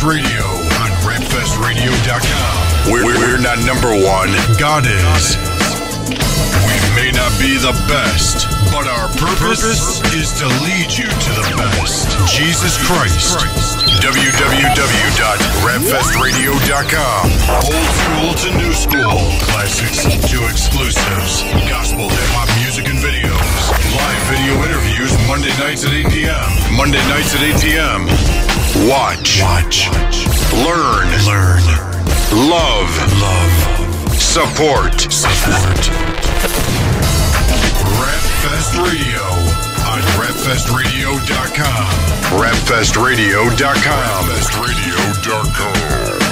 Rapfest Radio on rapfestradio.com. We're not number one. God is. We may not be the best, but our purpose is to lead you to the best. Jesus Christ. www.rapfestradio.com. Old school to new school. Classics to exclusives. Gospel hip-hop music and videos. Live video interviews Monday nights at 8 p.m. Monday nights at 8 p.m. Watch. Learn. Love. Support. Rapfest Radio on rapfestradio.com. Rapfestradio.com. Rapfestradio.com.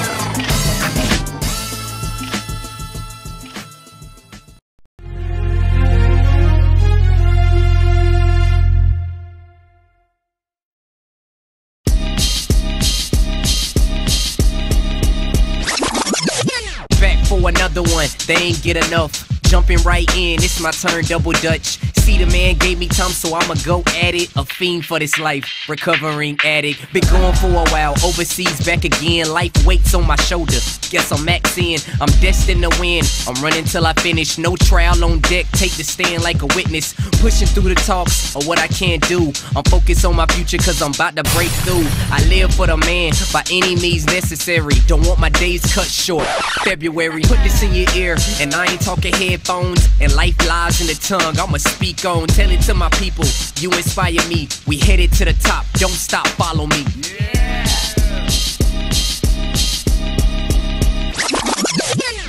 Another one, they ain't get enough. Jumping right in, it's my turn, double dutch. See, the man gave me time, so I'ma go at it. A fiend for this life, recovering addict. Been going for a while, overseas, back again. Life weights on my shoulder, guess I'm maxing. I'm destined to win, I'm running till I finish. No trial on deck, take the stand like a witness. Pushing through the talks of what I can't do. I'm focused on my future, cause I'm about to break through. I live for the man, by any means necessary. Don't want my days cut short. February, put this in your ear, and I ain't talking headphones. And life lies in the tongue, I'ma speak on. Tell it to my people, you inspire me. We headed to the top, don't stop, follow me.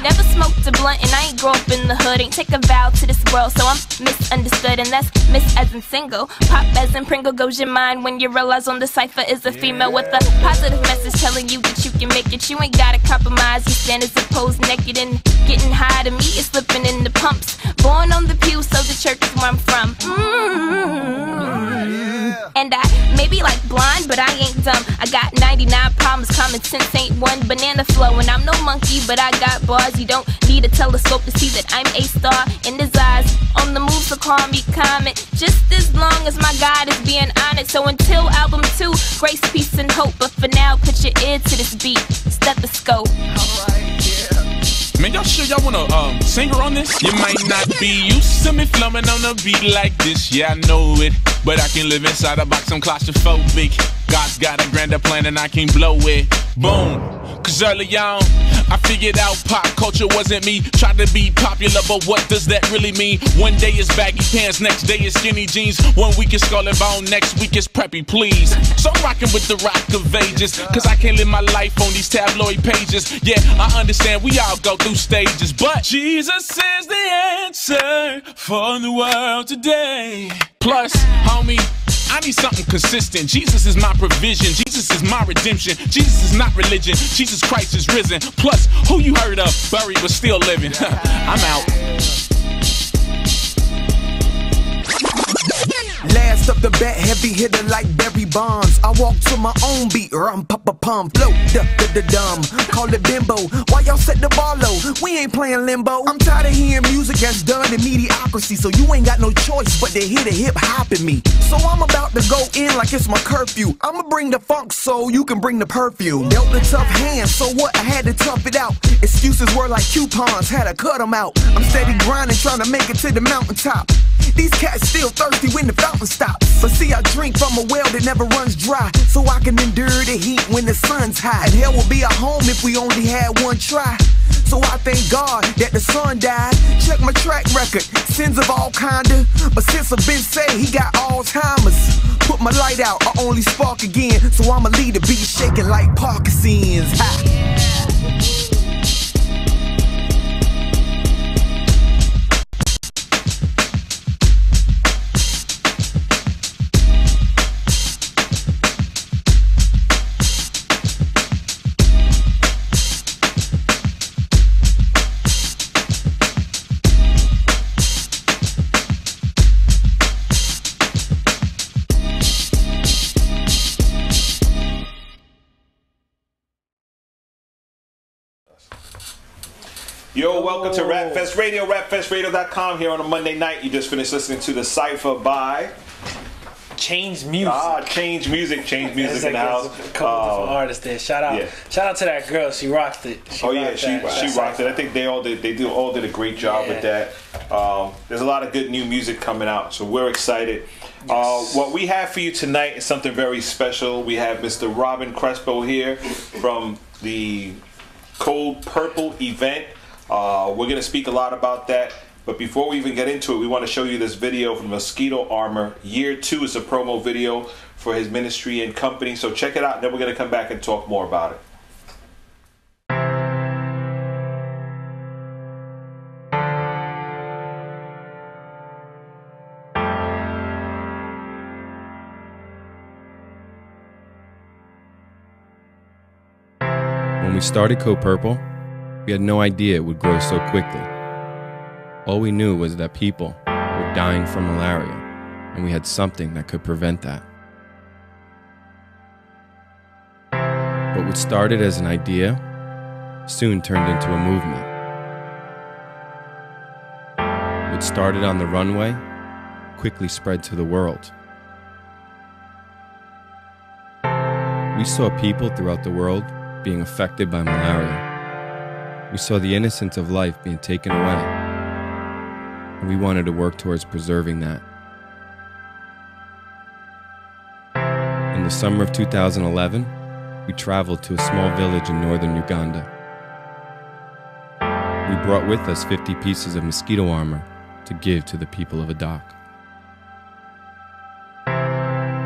Never smoked a blunt and I ain't grow up in the hood. Ain't take a vow to this world, so I'm misunderstood. And that's miss as in single. Pop as in Pringle goes your mind when you realize on the cipher is a female with a positive message telling you that you can make it. You ain't gotta compromise, you stand as opposed naked. And getting high to me is slipping in the pumps. Born on the pew, so the church is where I'm from. And I may be like blind, but I ain't dumb. I got 99 problems, common sense ain't one. Banana flow, and I'm no monkey, but I got bars. You don't need a telescope to see that I'm a star in his eyes. On the move, so call me Comet. Just as long as my God is being honored. So until album 2, grace, peace, and hope. But for now, put your ear to this beat. Stethoscope. Man, y'all sure y'all want a singer on this? You might not be used to me flumming on a beat like this. Yeah, I know it, but I can live inside a box, I'm claustrophobic. God's got a grander plan and I can blow it. Boom. Cause early on, I figured out pop culture wasn't me. Tried to be popular, but what does that really mean? One day is baggy pants, next day is skinny jeans. 1 week is skull and bone, next week is preppy, please. So I'm rocking with the rock of ages, cause I can't live my life on these tabloid pages. Yeah, I understand we all go through stages, but Jesus is the answer for the world today. Plus, homie, I need something consistent. Jesus is my provision. Jesus is my redemption. Jesus is not religion. Jesus Christ is risen. Plus, who you heard of, buried but still living. I'm out. Last up the bat, heavy hitter like Barry Bonds. I walk to my own beat, rum pa pa pum, float the dumb. Call it bimbo. Why y'all set the bar low? We ain't playing limbo. I'm tired of hearing music that's done in mediocrity, so you ain't got no choice but to hit a hip hop in me. So I'm about to go in like it's my curfew. I'ma bring the funk so you can bring the perfume. Dealt a tough hand, so what? I had to tough it out. Excuses were like coupons, had to cut them out. I'm steady grinding, trying to make it to the mountaintop. These cats still thirsty when the fountain stops. But see, I drink from a well that never runs dry, so I can endure the heat when the sun's high. And hell will be our home if we only had one try. So I thank God that the sun died. Check my track record, sins of all kinda. But since I've been saved, he got Alzheimer's. Put my light out, I only spark again. So I'ma leave the beat shaking like Parkinson's. Ha. Yo, welcome to Rapfest Radio, rapfestradio.com here on a Monday night. You just finished listening to The Cypher by Change Music. Change Music in the house. A couple different artists there. Shout out to that girl. She rocked it. She rocked it. I think they all did a great job with that. There's a lot of good new music coming out, so we're excited. Yes. What we have for you tonight is something very special. We have Mr. Robin Crespo here from the Cold Purple event. We're going to speak a lot about that. But before we even get into it, we want to show you this video from Mosquito Armor. Year 2 is a promo video for his ministry and company. So check it out, and then we're going to come back and talk more about it. When we started Cold Purple, we had no idea it would grow so quickly. All we knew was that people were dying from malaria, and we had something that could prevent that. But what started as an idea soon turned into a movement. What started on the runway quickly spread to the world. We saw people throughout the world being affected by malaria. We saw the innocence of life being taken away, and we wanted to work towards preserving that. In the summer of 2011, we traveled to a small village in northern Uganda. We brought with us 50 pieces of mosquito armor to give to the people of Adak.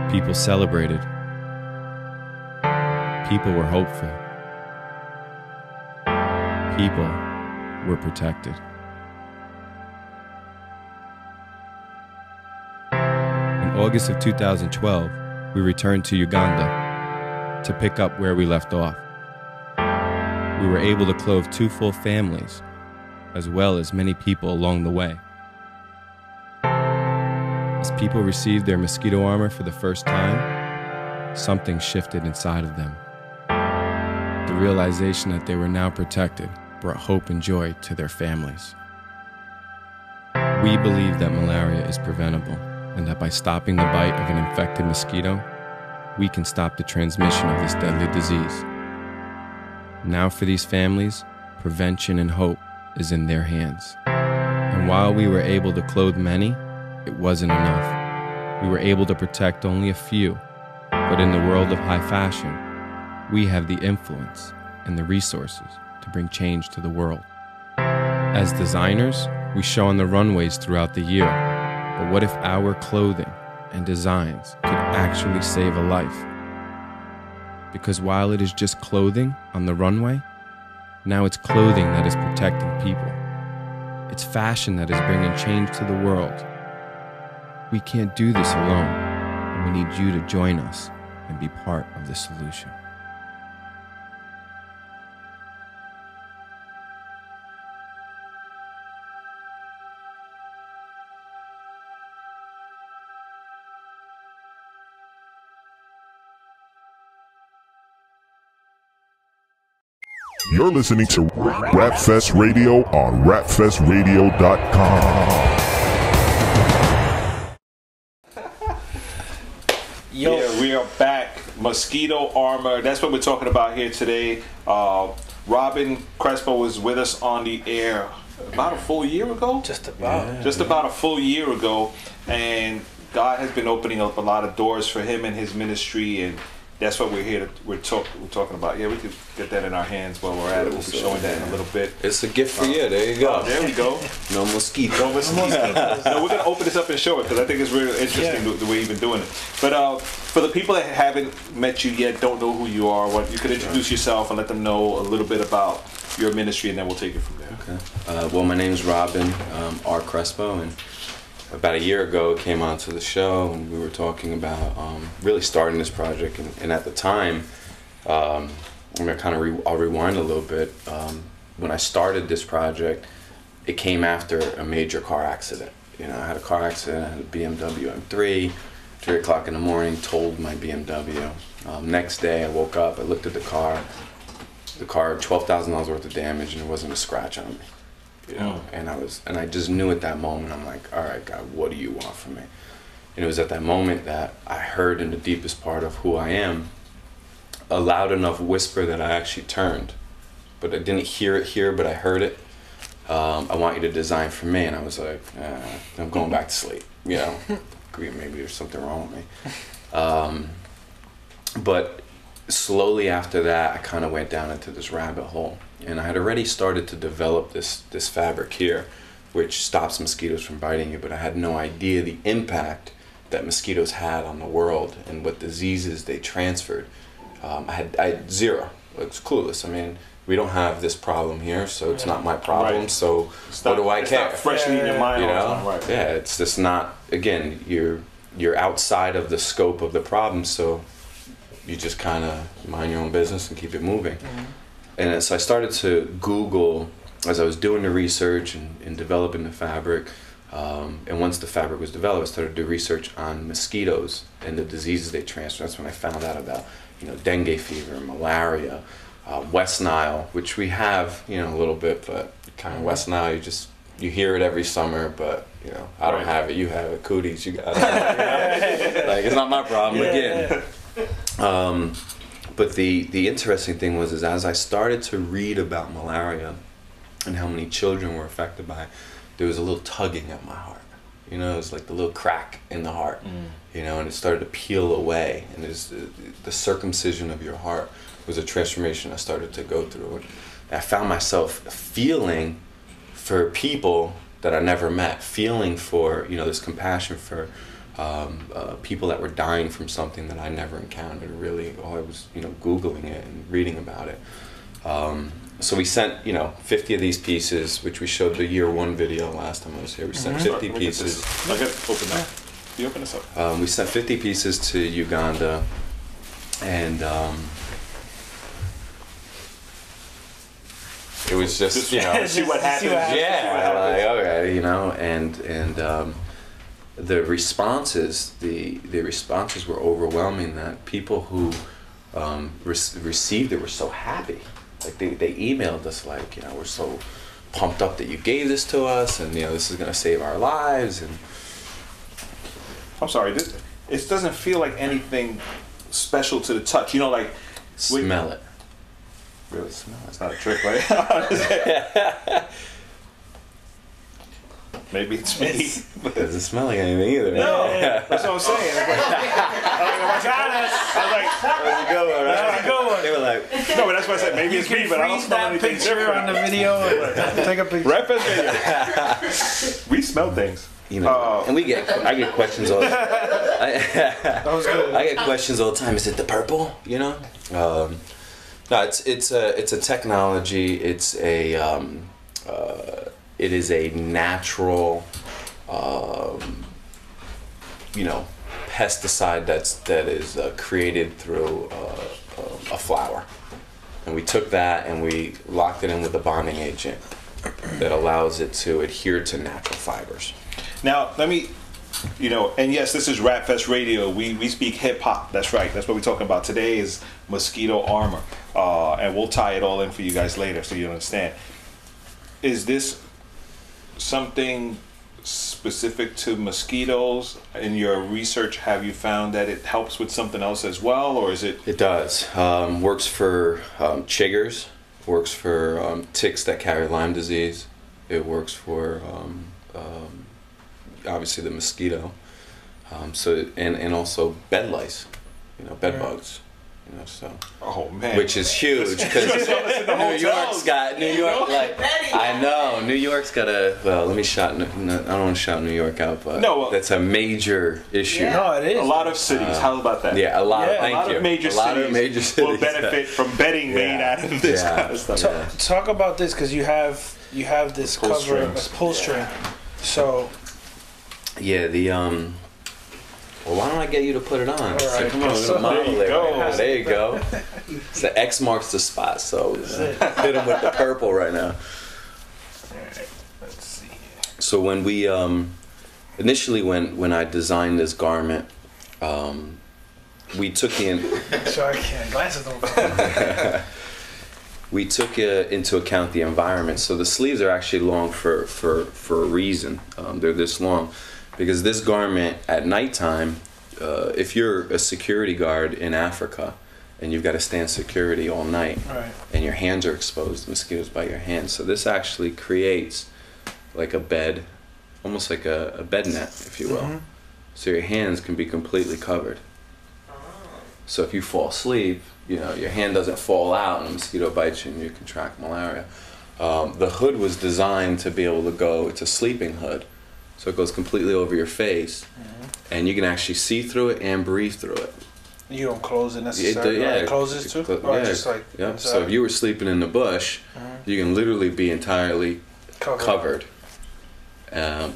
People celebrated. People were hopeful. People were protected. In August of 2012, we returned to Uganda to pick up where we left off. We were able to clothe 2 full families, as well as many people along the way. As people received their mosquito armor for the first time, something shifted inside of them. The realization that they were now protected brought hope and joy to their families. We believe that malaria is preventable, and that by stopping the bite of an infected mosquito, we can stop the transmission of this deadly disease. Now for these families, prevention and hope is in their hands. And while we were able to clothe many, it wasn't enough. We were able to protect only a few, but in the world of high fashion, we have the influence and the resources to bring change to the world. As designers, we show on the runways throughout the year, but what if our clothing and designs could actually save a life? Because while it is just clothing on the runway, now it's clothing that is protecting people. It's fashion that is bringing change to the world. We can't do this alone, and we need you to join us and be part of the solution. You're listening to Rapfest Radio on rapfestradio.com. Yeah, we are back. Mosquito armor. That's what we're talking about here today. Robin Crespo was with us on the air about a full year ago. Just about. Just about a full year ago. And God has been opening up a lot of doors for him and his ministry, and that's what we're here to, we're talking about. Yeah, we could get that in our hands while we're at it. We'll be showing that in a little bit. It's a gift for you. There you go. There we go. No mosquito. No mosquito. No, we're going to open this up and show it because I think it's really interesting the way you've been doing it. But for the people that haven't met you yet, don't know who you are, what you could introduce yourself and let them know a little bit about your ministry, and then we'll take it from there. Okay. Well, my name is Robin R. Crespo, and about a year ago it came onto the show, and we were talking about really starting this project. And at the time, I'm gonna kind of I'll rewind a little bit. When I started this project, it came after a major car accident. You know, I had a car accident. I had a BMW M3. 3 o'clock in the morning, totaled my BMW. Next day, I woke up. I looked at the car. The car had $12,000 worth of damage, and there wasn't a scratch on me. You know, and I just knew at that moment, I'm like, all right, God, what do you want from me? And it was at that moment that I heard in the deepest part of who I am a loud enough whisper that I actually turned. But I didn't hear it here, but I heard it. I want you to design for me. And I was like, I'm going back to sleep. You know, maybe there's something wrong with me. But slowly after that, I kind of went down into this rabbit hole. And I had already started to develop this fabric here, which stops mosquitoes from biting you, but I had no idea the impact that mosquitoes had on the world and what diseases they transferred. I had zero. I was clueless. I mean, we don't have this problem here, so it's not my problem. Right. So what do I care? It's not freshly in your mind, you know? All the time. Right. Yeah, it's just not. Again, you're outside of the scope of the problem, so you just kind of mind your own business and keep it moving. And so I started to Google as I was doing the research and developing the fabric. And once the fabric was developed, I started to do research on mosquitoes and the diseases they transfer. That's when I found out about, you know, dengue fever, malaria, West Nile, which we have, you know, a little bit, but kind of West Nile, you hear it every summer, but, you know, I don't have it, you have it, cooties, you got it. You know? Like, it's not my problem, again. But the interesting thing was, is as I started to read about malaria and how many children were affected by it, there was a little tugging at my heart. You know, it was like the little crack in the heart, you know, and it started to peel away. And the circumcision of your heart was a transformation I started to go through. And I found myself feeling for people that I never met, feeling for, you know, this compassion for people that were dying from something that I never encountered. Really, I was, you know, Googling it and reading about it. So we sent, you know, 50 of these pieces, which we showed the year 1 video last time I was here. We sent 50 pieces. I got to open that. You open this up. We sent 50 pieces to Uganda, and it was just, you know, see what happens. Yeah, like, okay, you know, and the responses, the responses were overwhelming. That people who received it were so happy. Like they emailed us like, you know, we're so pumped up that you gave this to us, and, you know, this is gonna save our lives. And I'm sorry, it doesn't feel like anything special to the touch. You know, like smell it. Really smell it. It's not a trick, right? Maybe it's me. It doesn't smell like anything either. No, that's what I'm saying. I was like, that's a good one, right? That's a good one. They were like, no, but that's why I said maybe it's me, but I don't smell anything different. On the video, take a picture. Rap video. We smell things. You know, and I get questions all the time. I get questions all the time. Is it the purple? You know? No, it's a technology. It's it is a natural, you know, pesticide that is created through a flower, and we took that and we locked it in with a bonding agent that allows it to adhere to natural fibers. Now, let me, you know, and yes, this is Rap Fest Radio. We speak hip hop. That's right. That's what we're talking about today is mosquito armor, and we'll tie it all in for you guys later so you understand. Is this something specific to mosquitoes? In your research, have you found that it helps with something else as well, or is it? It does. Works for chiggers. Works for ticks that carry Lyme disease. It works for obviously the mosquito. So and also bed lice. You know, bed bugs. You know, so. Oh man. Which is huge because New York's got like I know New York's got a let me shout. I don't want to shout New York out, but that's a major issue. Yeah. No, it is. A lot of cities. How about that? Yeah, a lot. A lot of major cities will benefit from bedding made out of this kind of stuff. Talk about this because you have this cover, pull string. So. Yeah, the well, why don't I get you to put it on? All right. So come on, So model there you it go. right now. There you go. So X marks the spot. So hit him with the purple right now. All right, let's see. So when we initially when I designed this garment, we took Sorry, glasses don't. We took into account the environment. So the sleeves are actually long for a reason. They're this long because this garment at nighttime, if you're a security guard in Africa and you've got to stand security all night, right, and your hands are exposed, mosquitoes bite your hands. So this actually creates like a bed, almost like a bed net, if you will. Mm-hmm. So your hands can be completely covered. So if you fall asleep, you know, your hand doesn't fall out and a mosquito bites you and you contract malaria. The hood was designed to be able to go, it's a sleeping hood. So it goes completely over your face, mm-hmm, and you can actually see through it and breathe through it. You don't close it necessarily? Yeah. It closes too? Or just like yep. So if you were sleeping in the bush, mm-hmm, you can literally be entirely covered.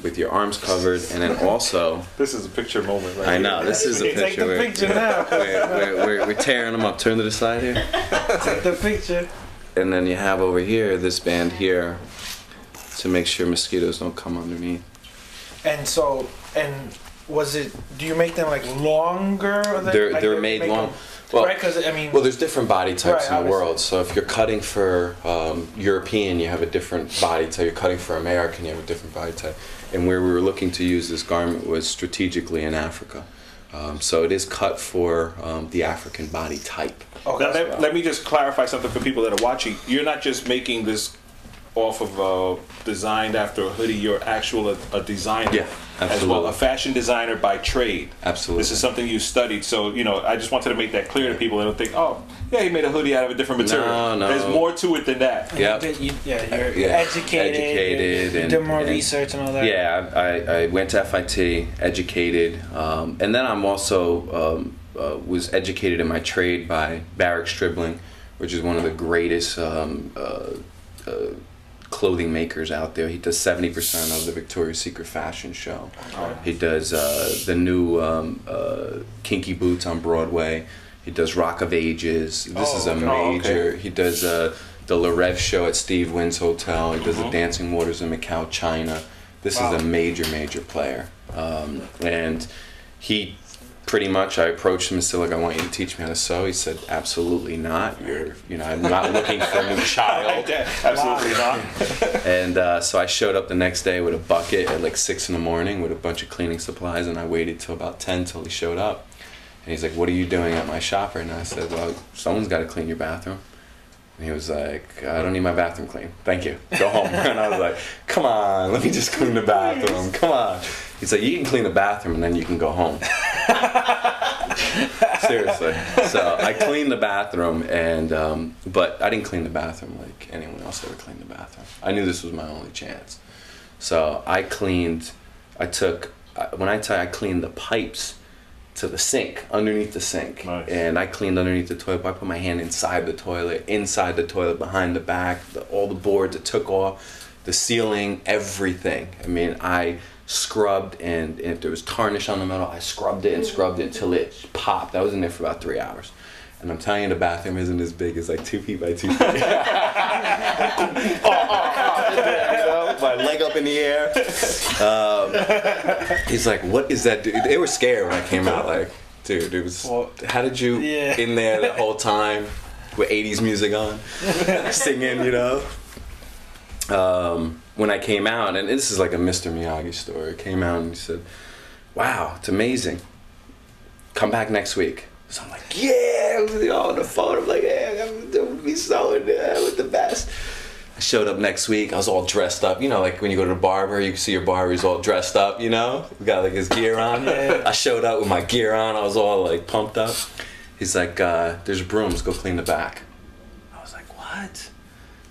With your arms covered, and then also... This is a picture moment, right? I know, this is a picture. Take the picture now. We're tearing them up. Turn to the side here. Take the picture. And then you have over here, this band here, to make sure mosquitoes don't come underneath. And so, was it, do you make them like longer? Or they're made long. Well, right, because I mean, well, there's different body types in the obviously. world. So if you're cutting for European, you have a different body type. You're cutting for American, you have a different body type. And where we were looking to use this garment was strategically in Africa. So it is cut for the African body type. Okay. Now, let me just clarify something for people that are watching. You're not just making this off of designed after a hoodie. You're actual a designer, yeah, as well, a fashion designer by trade. Absolutely, this is something you studied. So you know, I just wanted to make that clear to people. They don't think, oh, yeah, he made a hoodie out of a different material. No. There's more to it than that. Yep. You're educated. You did more research and all that. Yeah, I went to FIT, educated, and then I'm also was educated in my trade by Bert Stribling, which is one of the greatest clothing makers out there. He does 70% of the Victoria's Secret fashion show. Okay. He does the new Kinky Boots on Broadway. He does Rock of Ages. This is a major. He does the Larev show at Steve Wynn's Hotel. He does the Dancing Waters in Macau, China. This is a major player. And he pretty much, I approached him and said, look, I want you to teach me how to sew. He said, absolutely not. I'm not looking for a new child. Absolutely not. And so I showed up the next day with a bucket at like 6 in the morning with a bunch of cleaning supplies, and I waited till about 10 till he showed up. And he's like, what are you doing at my shop right now? I said, well, someone's got to clean your bathroom. And he was like, I don't need my bathroom clean. Thank you. Go home. And I was like, come on, let me just clean the bathroom. Come on. He's like, you can clean the bathroom and then you can go home. Seriously. So I cleaned the bathroom, and but I didn't clean the bathroom like anyone else ever cleaned the bathroom. I knew this was my only chance. So I cleaned the pipes to the sink, underneath the sink. Nice. And I cleaned underneath the toilet. I put my hand inside the toilet, behind the back, all the boards. It took off, the ceiling, everything. I mean, I scrubbed, and if there was tarnish on the metal, I scrubbed it until it popped. I was in there for about 3 hours. And I'm telling you, the bathroom isn't as big as like 2 feet by 2 feet. My leg up in the air. He's like, what is that? They were scared when I came out. Like, dude, it was, how did you in there the whole time with 80s music on, singing, you know? When I came out, and this is like a Mr. Miyagi story, I came out and he said, wow, it's amazing. Come back next week. So I'm like, yeah, on the phone. I'm like, yeah, I'm going to be sewing with the best. I showed up next week. I was all dressed up. You know, like when you go to the barber, you can see your barber, he's all dressed up, you know? We got like his gear on. I showed up with my gear on. I was all like pumped up. He's like, there's brooms, go clean the back. I was like, what?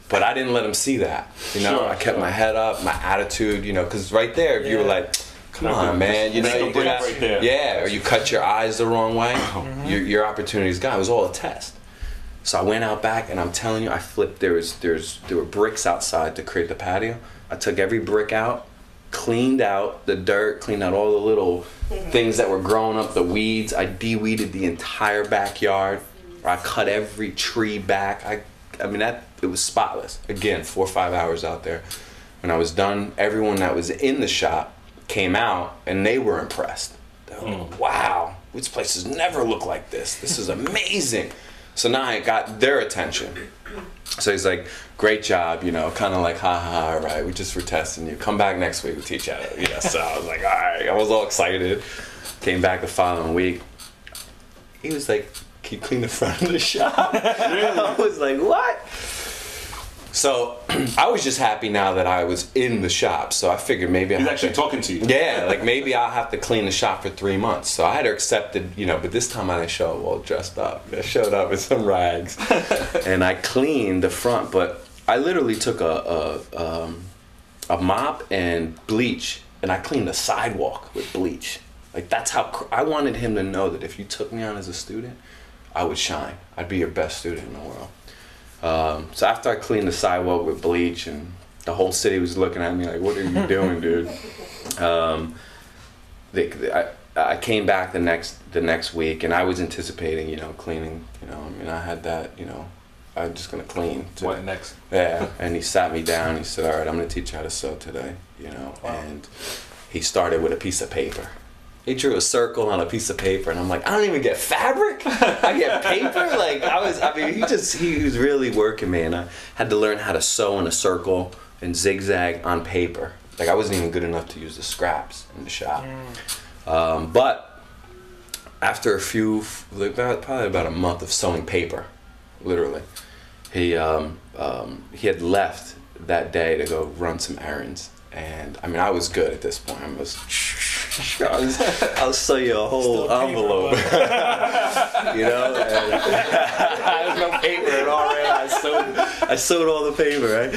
But I didn't let him see that. You know, I kept my head up, my attitude, you know, because right there, if you were like, come on, man, you know, you do that. Right there. Yeah, or you cut your eyes the wrong way, your opportunity's gone. It was all a test. So I went out back, and I'm telling you, I flipped. There were bricks outside to create the patio. I took every brick out, cleaned out the dirt, cleaned out all the little things that were growing up, the weeds. I de-weeded the entire backyard. I cut every tree back. I mean, it was spotless. Again, 4 or 5 hours out there. When I was done, everyone that was in the shop came out, and they were impressed. They were like, wow, this place has never looked like this. This is amazing. So now I got their attention. So he's like, great job, you know, kind of like, ha ha, all right, we just were testing you. Come back next week, we'll teach you how to, yeah. So I was like, all right, I was all excited. Came back the following week. He was like, can you clean the front of the shop? Really? I was like, what? So I was just happy now that I was in the shop. So I figured maybe he's actually talking to you. Yeah, like maybe I'll have to clean the shop for 3 months. So I had accepted, you know, but this time I didn't show up all dressed up. I showed up with some rags, and I cleaned the front. But I literally took a mop and bleach, and I cleaned the sidewalk with bleach. Like that's how I wanted him to know that if you took me on as a student, I would shine. I'd be your best student in the world. So after I cleaned the sidewalk with bleach, and the whole city was looking at me like, what are you doing, dude? I came back the next week, and I was anticipating, you know, cleaning, you know, I mean, I had that, you know, I'm just gonna clean. What next? Yeah, and he sat me down, he said, all right, I'm gonna teach you how to sew today, you know. Wow. And he started with a piece of paper. He drew a circle on a piece of paper, and I'm like, I don't even get fabric. I get paper. Like he was really working me, and I had to learn how to sew in a circle and zigzag on paper. Like I wasn't even good enough to use the scraps in the shop. But after probably about a month of sewing paper, literally, he had left that day to go run some errands, and I mean I was good at this point. I'll sew you a whole envelope. You know? There's no paper at all, right? I sewed all the paper, right?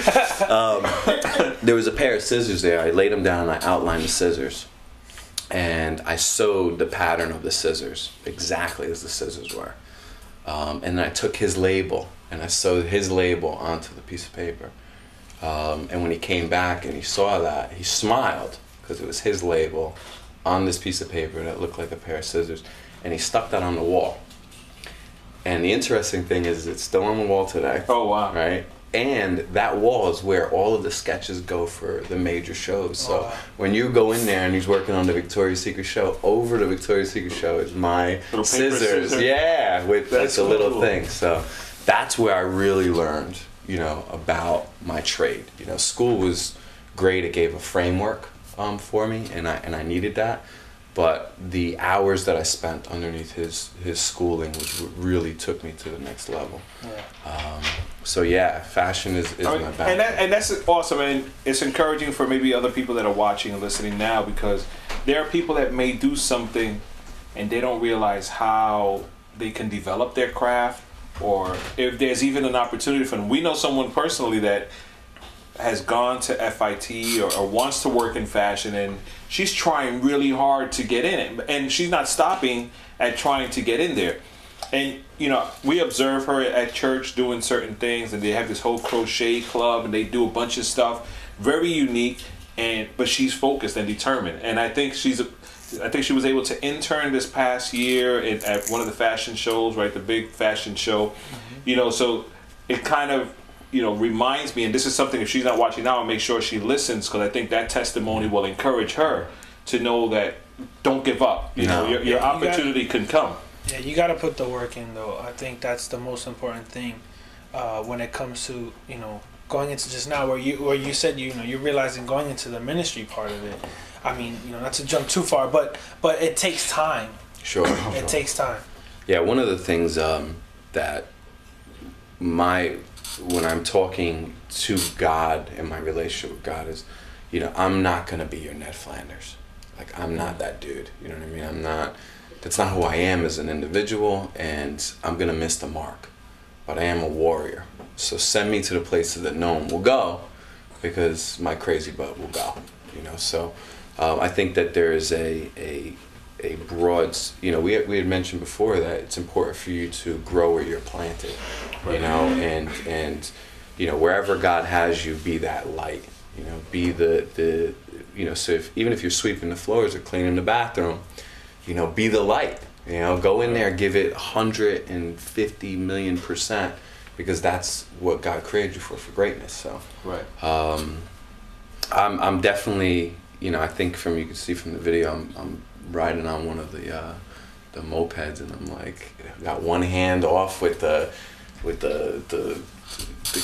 There was a pair of scissors there. I laid them down and I outlined the scissors. And I sewed the pattern of the scissors exactly as the scissors were. And then I took his label and I sewed his label onto the piece of paper. And when he came back and he saw that, he smiled because it was his label on this piece of paper that looked like a pair of scissors, and he stuck that on the wall. And the interesting thing is it's still on the wall today. Oh wow. Right? And that wall is where all of the sketches go for the major shows. So when you go in there and he's working on the Victoria's Secret show, over the Victoria's Secret show is my scissors. Yeah, with that's a little thing. So that's where I really learned, you know, about my trade. You know, school was great. It gave a framework for me, and I needed that, but the hours that I spent underneath his schooling was what really took me to the next level. Yeah. So yeah, fashion is my background. And that's awesome, and it's encouraging for maybe other people that are watching and listening now, because there are people that may do something and they don't realize how they can develop their craft, or if there's even an opportunity for them. We know someone personally that has gone to FIT or wants to work in fashion, and she's trying really hard to get in it, and she's not stopping at trying to get in there. And you know, we observe her at church doing certain things, and they have this whole crochet club, and they do a bunch of stuff, very unique, but she's focused and determined. And I think she was able to intern this past year at one of the fashion shows, right, the big fashion show. You know, so it kind of, you know, reminds me, and this is something, if she's not watching now, I'll make sure she listens, because I think that testimony will encourage her to know that don't give up. You know, your opportunity can come. Yeah, you got to put the work in, though. I think that's the most important thing when it comes to, you know, going into just now where you said, you know, you're realizing going into the ministry part of it. I mean, you know, not to jump too far, but it takes time. Sure. It takes time. Yeah, one of the things that when I'm talking to God and my relationship with God is, you know, I'm not going to be your Ned Flanders. Like, I'm not that dude. You know what I mean? That's not who I am as an individual, and I'm going to miss the mark. But I am a warrior. So send me to the places that no one will go, because my crazy butt will go. You know, so I think that there is a broad, you know, we had mentioned before that it's important for you to grow where you're planted. You know, and you know, wherever God has you, be that light. You know, be the you know, so even if you're sweeping the floors or cleaning the bathroom, you know, be the light. You know, go in there, give it 150 million%, because that's what God created you for greatness. So right. I'm definitely, you know, I think you can see from the video, I'm riding on one of the mopeds, and I'm like, got one hand off with the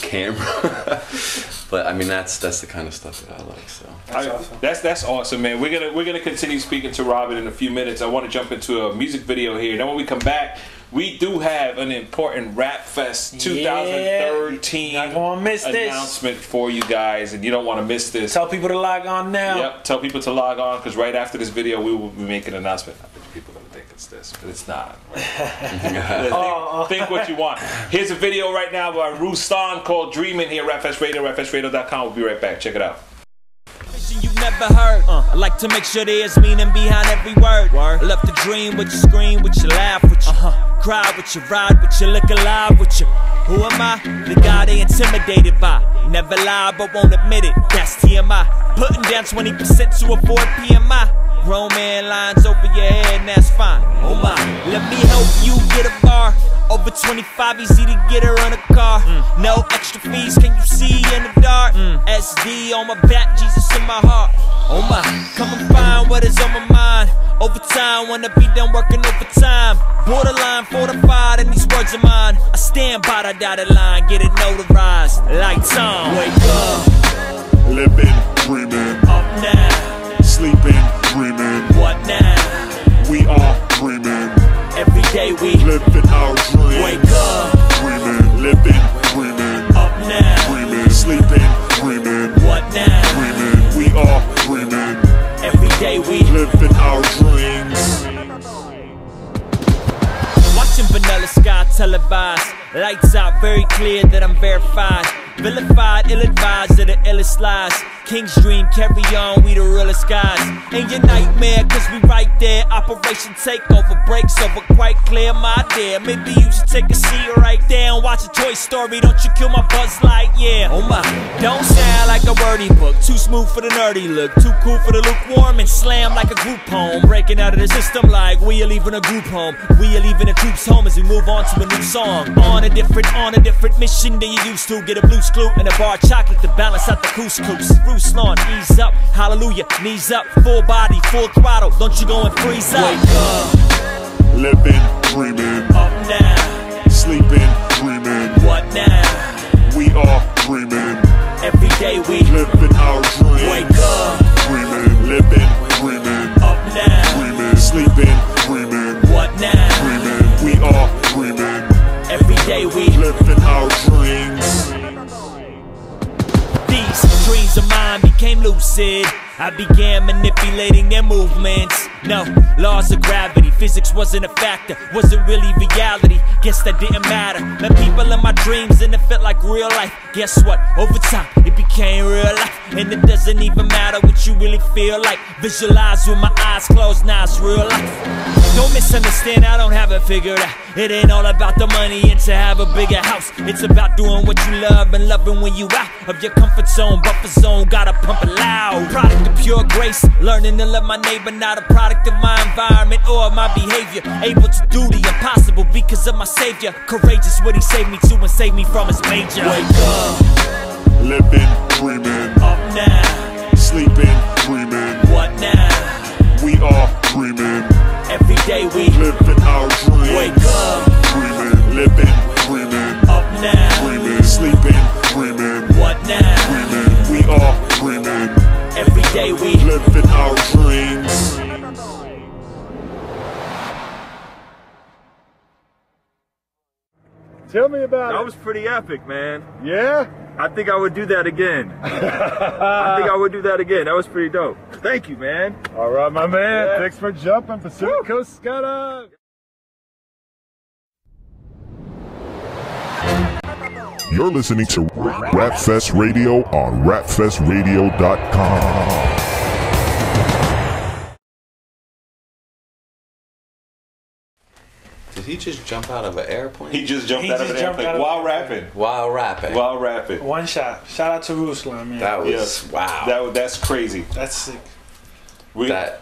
camera. But I mean, that's the kind of stuff that I like. So that's awesome, man. We're gonna continue speaking to Robin in a few minutes. I want to jump into a music video here. Then when we come back, we do have an important Rap Fest 2013 announcement for you guys, and you don't want to miss this. Tell people to log on now. Yep, tell people to log on, because right after this video, we will be making an announcement. I bet people are gonna think it's this, but it's not. Think what you want. Here's a video right now by Rustan called "Dreamin" here at Rap Fest Radio, rapfestradio.com. We'll be right back. Check it out. You've never heard. I like to make sure there's meaning behind every word. I love to dream with you, scream with you, laugh with you, cry with you, ride with you, look alive with you. Who am I? The guy they intimidated by. Never lie but won't admit it. That's TMI. Putting down 20% to avoid PMI. Grown man lines over your head and that's fine. Oh my, let me help you get a bar. Over 25, easy to get her in a car. No extra fees, can you see in the dark? SD on my back, Jesus in my heart. Oh my, come and find what is on my mind. Overtime, wanna be done working overtime. Borderline fortified in these words of mine. I stand by the dotted line, get it notarized. Lights on, wake up. Living, dreaming. Up now. Sleeping, dreaming. What now? We are dreaming. Every day we living our dreams. Wake up. Dreaming, living, dreaming. Up now. Dreaming, sleeping, dreaming. What now? Dreaming, we are dreaming. Every day we living our dreams. Watching Vanilla Sky televised. Lights out, very clear that I'm verified. Vilified, ill-advised of the illest lies. King's dream, carry on, we the realest guys. Ain't your nightmare, cause we right there. Operation Takeover, breaks over, quite clear my idea. Maybe you should take a seat right there and watch a Toy Story. Don't you kill my Buzz Lightyear. Oh my, don't sound like a wordy book. Too smooth for the nerdy look, too cool for the lukewarm, and slam like a group home. Breaking out of the system like we are leaving a group home. We are leaving the troops home as we move on to a new song. On a different mission than you used to. Get a blue clue and a bar of chocolate to balance out the couscous. Ruslan, ease up, hallelujah, knees up, full body, full throttle. Don't you go and freeze up. Wake up. Living, dreaming. Up now. Sleeping, dreaming. What now? We are dreaming. Every day we living our dreams. Wake up. Dreaming, living, dreaming. Up now. Dreaming, sleeping, dreaming. What now? Dreaming, we are dreaming. Every day we living our dreams. These dreams of mine became lucid. I began manipulating their movements. No, laws of gravity, physics wasn't a factor, wasn't really reality. Guess that didn't matter. Met people in my dreams and it felt like real life. Guess what? Over time, it became real life. And it doesn't even matter what you really feel like. Visualize with my eyes closed, now it's real life. Don't misunderstand, I don't have it figured out. It ain't all about the money and to have a bigger house. It's about doing what you love and loving when you out of your comfort zone. Buffer zone, gotta pump it loud. Product of pure grace, learning to love my neighbor, not a product of my environment or my behavior. Able to do the impossible because of my savior. Courageous what he saved me to and saved me from his major. Wake up. Living, dreaming. Up now. Sleeping, dreaming. What now? We are dreaming. Every day we living our dreams. Wake up. Dreaming, living, dreaming. Up now. Dreaming, sleeping, dreaming. What now? Dreaming, we are dreaming. Every day we living our dreams. Tell me about it. That was pretty epic, man. Yeah? I think I would do that again. I think I would do that again. That was pretty dope. Thank you, man. All right, my man. Yeah. Thanks for jumping. Pacific Coast Skydive. You're listening to Rap Fest Radio on rapfestradio.com. Did he just jump out of an airplane? He just jumped out of an airplane while rapping. While rapping. While rapping. One shot. Shout out to Ruslan, man. That was wow. That's crazy. That's sick.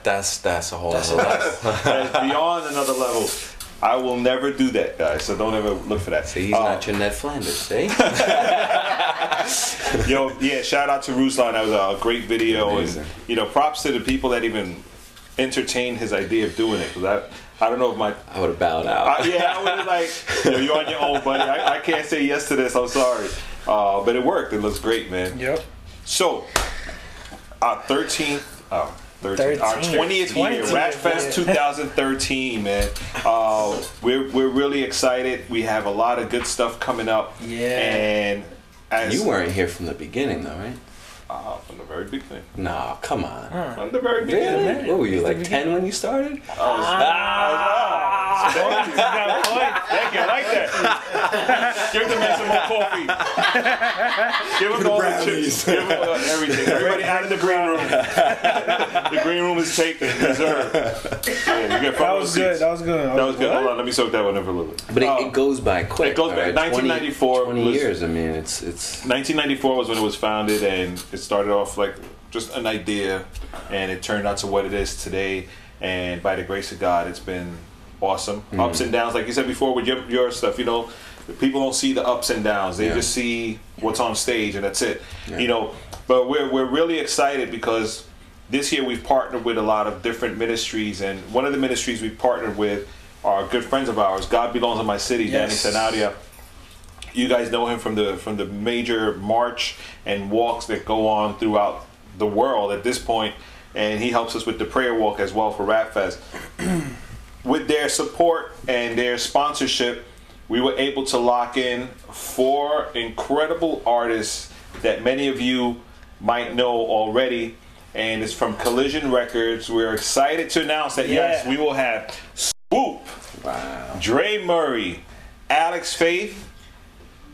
That's a whole other level. That's beyond another level. I will never do that, guys. So don't ever look for that. See, he's not your Ned Flanders, see? Yo, yeah. Shout out to Ruslan. That was a great video. Amazing. And props to the people that even entertained his idea of doing it. Because I don't know if I would have bowed out. Yeah, I would have like, yo, you're on your own, buddy. I can't say yes to this. I'm sorry. But it worked. It looks great, man. Yep. So, our 13th. Our 20th year, Rap Fest 2013, man. We're really excited. We have a lot of good stuff coming up. Yeah. And you weren't here from the beginning, though, right? From the very beginning. No, come on. From the very beginning. Really? What were you, like 10 when you started? Thank you. I like that. Give the man some more coffee. Give him all the chips. Give him everything. Everybody out of the green room. The green room is taken. Reserved. Yeah, you get that was good. That was good. Hold on. Let me soak that one in for a little bit. But it goes by quick. It goes by. 1994. 20 years. I mean, it's 1994 was when it was founded, and it started off like just an idea, and it turned out to what it is today. And by the grace of God, it's been awesome. Ups and downs, like you said before with your stuff, you know, people don't see the ups and downs. They just see what's on stage, and that's it. You know, but we're really excited because this year we've partnered with a lot of different ministries, and one of the ministries we've partnered with are good friends of ours. God Belongs in My City, Danny Sanadia. You guys know him from the major march and walks that go on throughout the world at this point, and he helps us with the prayer walk as well for Rap Fest. With their support and their sponsorship, we were able to lock in 4 incredible artists that many of you might know already, and it's from Collision Records. We're excited to announce that yes, we will have Swoop, Dre Murray, Alex Faith,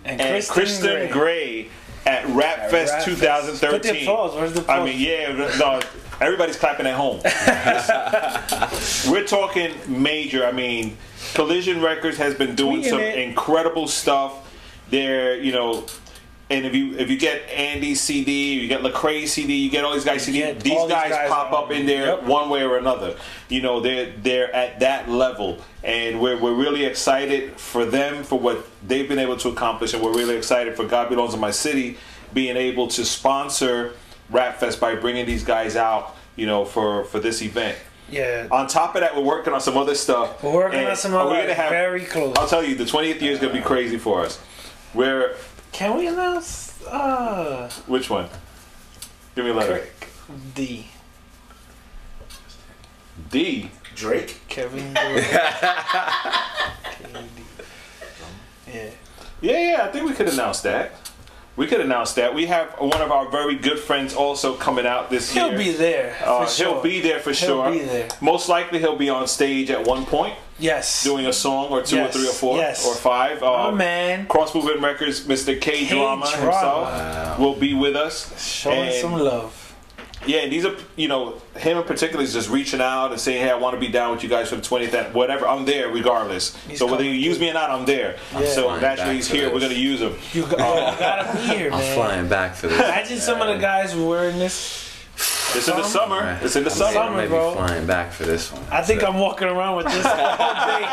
and Kristen Gray at Rap Fest 2013. Put the pause. Where's the pause? I mean, no, everybody's clapping at home. We're talking major. I mean, Collision Records has been doing some incredible stuff. They're, you know, and if you get Andy's CD, you get Lecrae's CD, you get all these guys CD. These guys pop up in there one way or another. You know, they're at that level, and we're really excited for them for what they've been able to accomplish, and we're really excited for God Belongs in My City being able to sponsor Rap Fest by bringing these guys out, you know, for this event. Yeah. On top of that, we're working on some other stuff. We're working on some other very close. I'll tell you, the 20th year is going to be crazy for us. Can we announce? Which one? Give me a letter. D. D. Drake. Kevin. Yeah. I think we could announce that. We have one of our very good friends also coming out this year. He'll be there. He'll be there for sure. He'll be there. Most likely he'll be on stage at one point. Yes. Doing a song or 2 or 3 or 4 or 5. Man. Cross Movement Records, Mr. K Drama himself will be with us. Showing some love. Yeah, and these are, you know, him in particular is just reaching out and saying, hey, I want to be down with you guys for the 20th, whatever. I'm there regardless. So whether you use me or not, I'm there. Yeah. So naturally he's here. We're going to use him. You gotta be here, man. I'm flying back for this. Imagine some of the guys who wearing this. It's in the summer. It's in the summer. I may be flying back for this one. I think I'm walking around with this all day.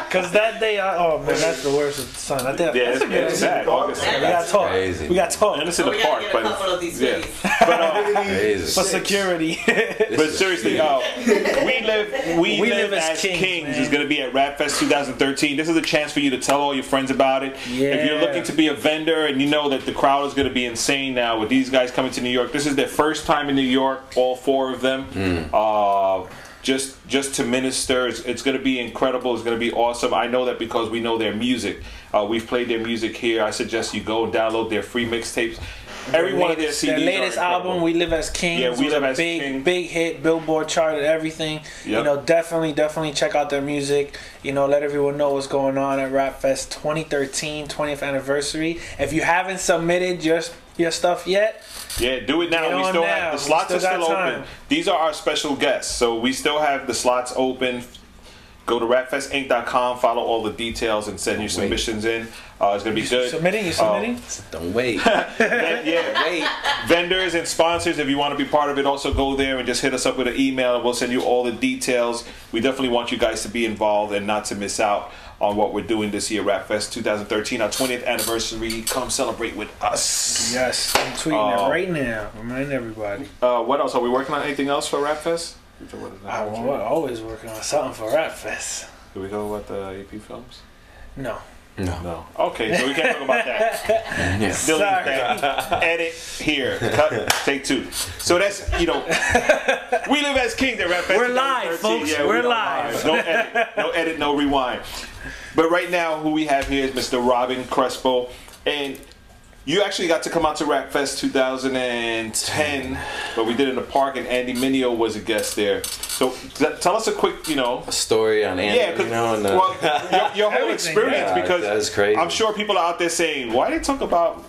Because that day, oh man, that's the worst of the sun. I think it's bad. August. We got to talk. Crazy. We got to talk. And it's in the park, but for security. But seriously, we live as kings is going to be at Rap Fest 2013. This is a chance for you to tell all your friends about it. Yeah. If you're looking to be a vendor and you know that the crowd is going to be insane now with these guys coming to New York, this is their first time in New York, all 4 of them. Just to minister, it's going to be incredible. It's going to be awesome. I know that because we know their music. We've played their music here. I suggest you go and download their free mixtapes. Every one of their CDs. Their latest album, We Live as Kings, yeah, We Live as big hit, Billboard charted, everything. Yep. You know, definitely check out their music. You know, let everyone know what's going on at Rap Fest 2013, 20th anniversary. If you haven't submitted your stuff yet, yeah, do it now. We still have the slots are still open. These are our special guests, so we still have the slots open. Go to rapfestinc.com, follow all the details, and send your submissions in. It's going to be good. You submitting? Don't wait. Wait. Vendors and sponsors, if you want to be part of it, also go there and just hit us up with an email, and we'll send you all the details. We definitely want you guys to be involved and not to miss out on what we're doing this year, Rap Fest 2013, our 20th anniversary. Come celebrate with us. Yes, I'm tweeting it right now. Remind everybody. What else? Are we working on anything else for Rap Fest? I'm always working on something for Rap Fest. Do we go about the AP films? No. No. Okay, so we can't talk about that. Yeah. Sorry. Edit here. Cut. Take 2. So that's, we live as kings at Rap Fest. We're live, folks. Yeah, we're live. No edit, no rewind. But right now, who we have here is Mr. Robin Crespo. And you actually got to come out to Rap Fest 2010, but we did it in the park, and Andy Mineo was a guest there. So tell us a quick, a story on Andy. Yeah, your whole experience, because that is crazy. I'm sure people are out there saying, why they talk about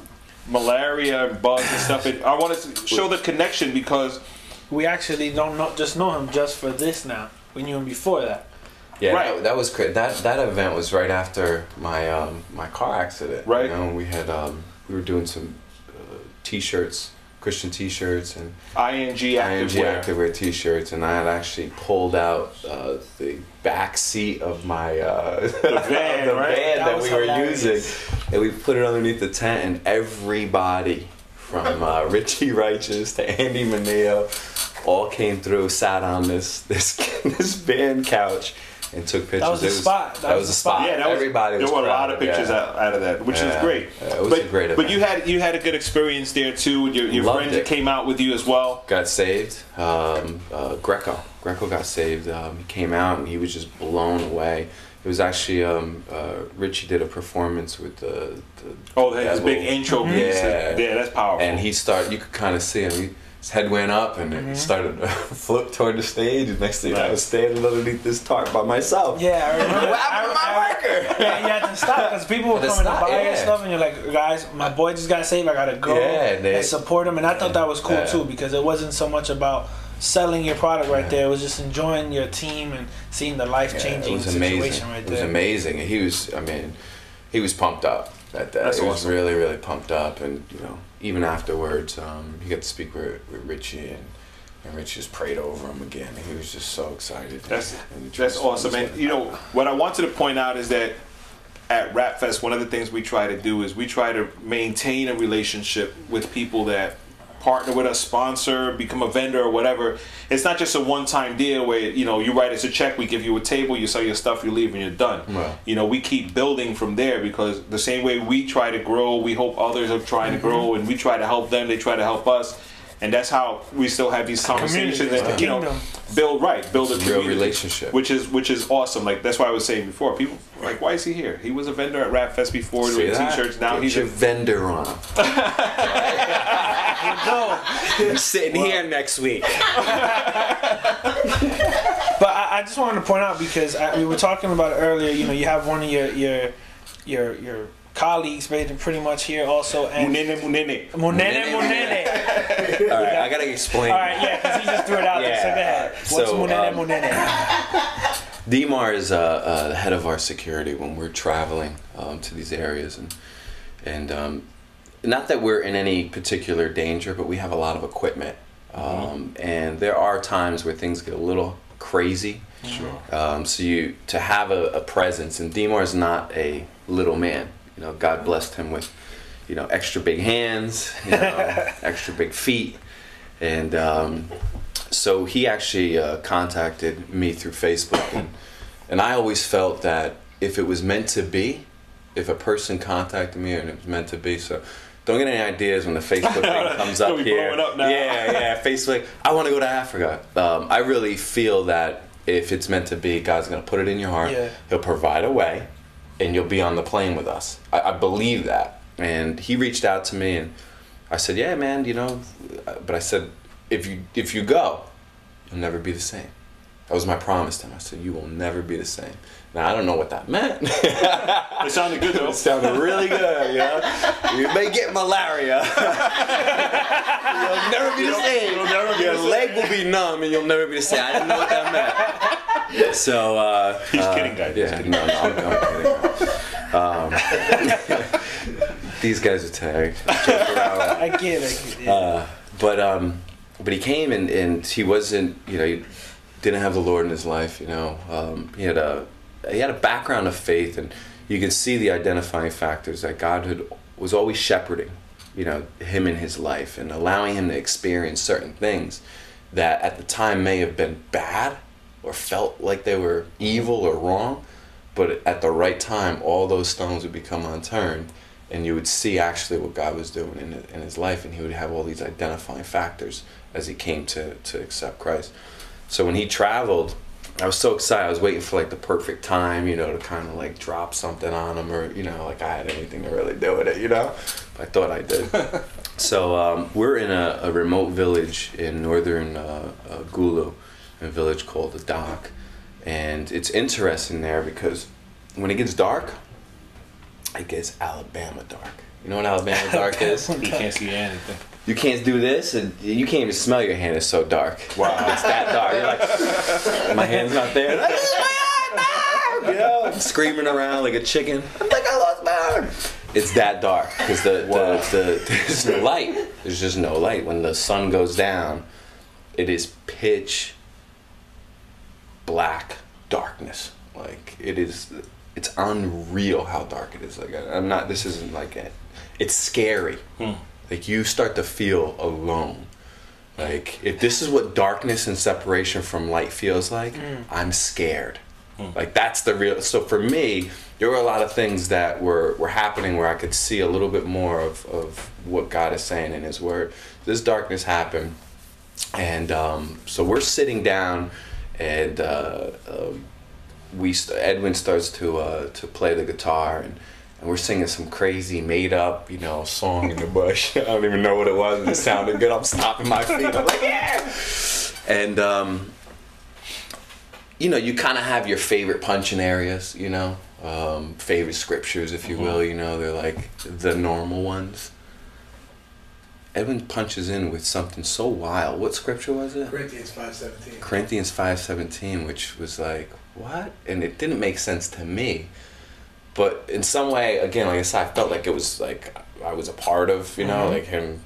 malaria and bugs and stuff? And I want to show the connection, because we actually don't just know him just for this now. We knew him before that. Yeah, right. That was crazy. That event was right after my my car accident. Right. We had we were doing some T-shirts, Christian T-shirts, and ING Activewear T-shirts, and I had actually pulled out the back seat of my the van that we were using, and we put it underneath the tent, and everybody from Richie Righteous to Andy Mineo all came through, sat on this van couch, and took pictures. That was the spot. That was the spot. Yeah, everybody was there were a lot proud. of pictures out of that, which is great. It was a great event. But you had a good experience there too. Your friends that came out with you as well. Got saved. Greco got saved. He came out and he was just blown away. It was actually Richie did a performance with the his big intro piece. Yeah, that's powerful. And he started. You could kind of see him. His head went up and he started to flip toward the stage. And next thing I was standing underneath this tarp by myself. Yeah, I remember. What happened to my worker? Yeah, you had to stop because people were coming to buy your stuff, and you're like, guys, my boy just got saved. I gotta go and support him. And I thought that was cool too, because it wasn't so much about selling your product right there. It was just enjoying your team and seeing the life-changing situation right there. It was amazing. And he was pumped up at that. He was really, really pumped up, and even afterwards, he got to speak with Richie, and Richie just prayed over him again. And he was just so excited. That's awesome. And what I wanted to point out is that at Rap Fest, one of the things we try to do is we try to maintain a relationship with people that partner with us, sponsor, become a vendor or whatever. It's not just a one-time deal where you write us a check, we give you a table, you sell your stuff, you leave, and you're done. Right. We keep building from there, because the same way we try to grow, we hope others are trying to grow, and we try to help them, they try to help us. And that's how we still have these conversations and build a community, real relationship, which is awesome. Like, that's why I was saying before, people were like, why is he here? He was a vendor at RapEst before doing T-shirts. Now he's a vendor on him. I'm sitting here next week. But I just wanted to point out, because we were talking about it earlier. You have one of your colleagues pretty much here also, and Munene. All right, I gotta explain. All right, yeah, because he just threw it out there. So go ahead. What's Munene? Dimar is the head of our security when we're traveling to these areas, and not that we're in any particular danger, but we have a lot of equipment, and there are times where things get a little crazy. Sure. So to have a presence, and Dimar is not a little man. God blessed him with, extra big hands, extra big feet, and so he actually contacted me through Facebook, and I always felt that if it was meant to be, if a person contacted me and it was meant to be, so don't get any ideas when the Facebook thing comes up here. Up now. Yeah, Facebook. I want to go to Africa. I really feel that if it's meant to be, God's gonna put it in your heart. Yeah. He'll provide a way, and you'll be on the plane with us. I believe that. And he reached out to me, and I said, yeah, man, but I said, if you go, you'll never be the same. That was my promise to him. I said, you will never be the same. Now, I don't know what that meant. It sounded good, though. It sounded really good, You may get malaria. You'll never be the same. Your leg will be numb, and you'll never be the same. I didn't know what that meant. So, he's kidding, guys. Yeah, no, I'm kidding. These guys are tagged. I get it. But he came, and he wasn't, he didn't have the Lord in his life, He had a background of faith, and you could see the identifying factors that God was always shepherding, him in his life and allowing him to experience certain things. that at the time may have been bad or felt like they were evil or wrong, but at the right time, all those stones would become unturned, and you would see actually what God was doing in his life, and he would have all these identifying factors as he came to accept Christ. So when he traveled, I was so excited. I was waiting for like the perfect time, you know, to kind of like drop something on him, or, you know, like I had anything to really do with it, you know? But I thought I did. So we're in a remote village in northern Gulu, a village called the Dock. And it's interesting there because when it gets dark, it gets Alabama dark. You know what Alabama dark is? You can't see anything. You can't do this, and you can't even smell your hand. It's so dark. Wow, it's that dark. You're like, my hand's not there. Like, you know, I'm screaming around like a chicken. I'm like, I lost my arm. It's that dark because there's no light. There's just no light. When the sun goes down, it is pitch black darkness. Like it's unreal how dark it is. Like I'm not. This isn't like it. It's scary. Like you start to feel alone. Like if this is what darkness and separation from light feels like, I'm scared. Like that's the real. So for me, there were a lot of things that were happening where I could see a little bit more of what God is saying in His Word. This darkness happened, and so we're sitting down, and Edwin starts to play the guitar, and we're singing some crazy made up, you know, song in the bush. I don't even know what it was. It sounded good. I'm stomping my feet. I'm like, yeah! And, you know, you kind of have your favorite punching areas, you know, favorite scriptures, if you will, you know, they're like the normal ones. Edwin punches in with something so wild. What scripture was it? Corinthians 5:17. Corinthians 5:17, which was like, what? And it didn't make sense to me. But in some way, again, like I said, I felt like it was like I was a part of, you know, like him.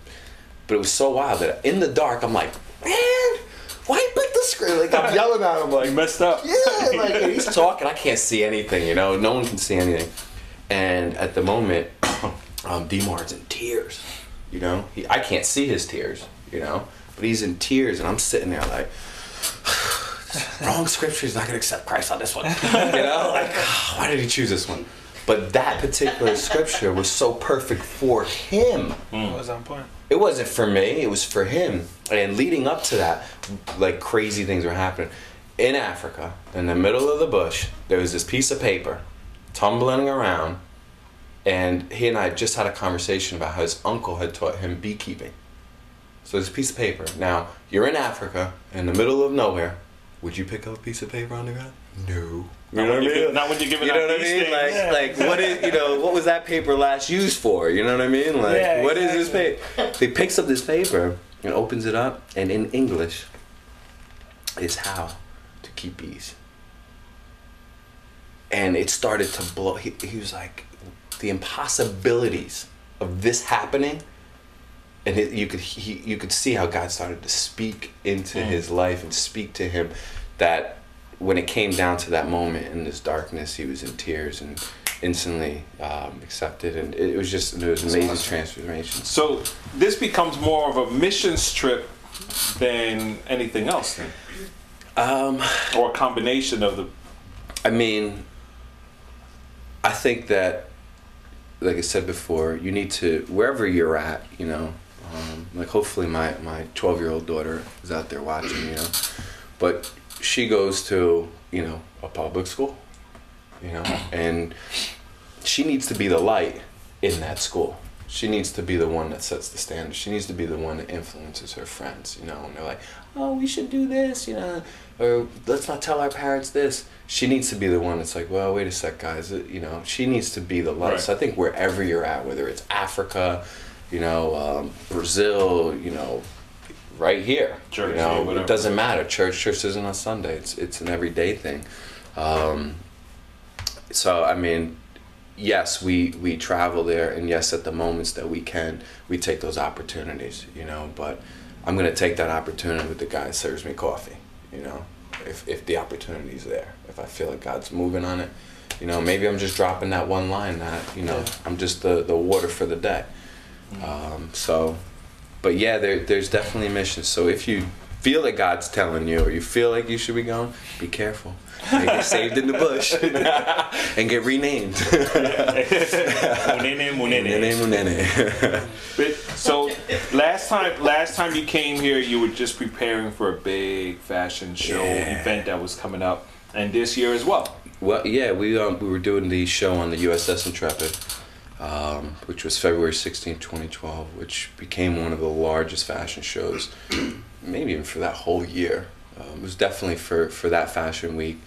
But it was so wild that in the dark, I'm like, man, why you put the screen? Like I'm yelling at him, like, you messed up. Yeah, like and he's talking, I can't see anything, you know, no one can see anything. And at the moment, D-Mar's in tears, you know. I can't see his tears, you know, but he's in tears, and I'm sitting there like, wrong scripture, he's not going to accept Christ on this one. You know, like, why did he choose this one? But that particular scripture was so perfect for him. It was on point. It wasn't for me, it was for him. And leading up to that, like crazy things were happening. In Africa, in the middle of the bush, there was this piece of paper tumbling around, and he and I just had a conversation about how his uncle had taught him beekeeping. So this piece of paper. Now, you're in Africa, in the middle of nowhere. Would you pick up a piece of paper on the ground? No. You know what I mean? Not when you're giving out these things. Like what is, you know, what was that paper last used for? You know what I mean? Like, yeah, what is this paper? He picks up this paper and opens it up, and in English is how to keep bees. And it started to blow. He was like, the impossibilities of this happening. And you could see how God started to speak into his life and speak to him, that when it came down to that moment in this darkness, he was in tears and instantly accepted. And it was amazing transformation. So this becomes more of a missions trip than anything else then? Or a combination of the... I mean, I think that, like I said before, you need to, wherever you're at, you know, like hopefully my 12-year-old daughter is out there watching, you know, but she goes to, you know, a public school, you know, and she needs to be the light in that school. She needs to be the one that sets the standard. She needs to be the one that influences her friends, you know, and they're like, oh, we should do this, you know, or let's not tell our parents this. She needs to be the one that's like, well, wait a sec, guys, you know, she needs to be the light. Right. So I think wherever you're at, whether it's Africa, you know, Brazil, you know, right here, church, you know, yeah, it doesn't matter. Church isn't on Sunday. It's an everyday thing. So I mean, yes, we travel there, and yes, at the moments that we can, we take those opportunities, you know. But I'm gonna take that opportunity with the guy that serves me coffee, you know, if the opportunity's there. If I feel like God's moving on it, you know, maybe I'm just dropping that one line that, you know, I'm just the water for the day. So, but yeah, there's definitely missions. So if you feel that God's telling you, or you feel like you should be going, be careful. They get saved in the bush and get renamed. So last time you came here, you were just preparing for a big fashion show event that was coming up, and this year as well. Well, yeah, we were doing the show on the USS Intrepid, which was February 16, 2012, which became one of the largest fashion shows, maybe even for that whole year. It was definitely for that fashion week,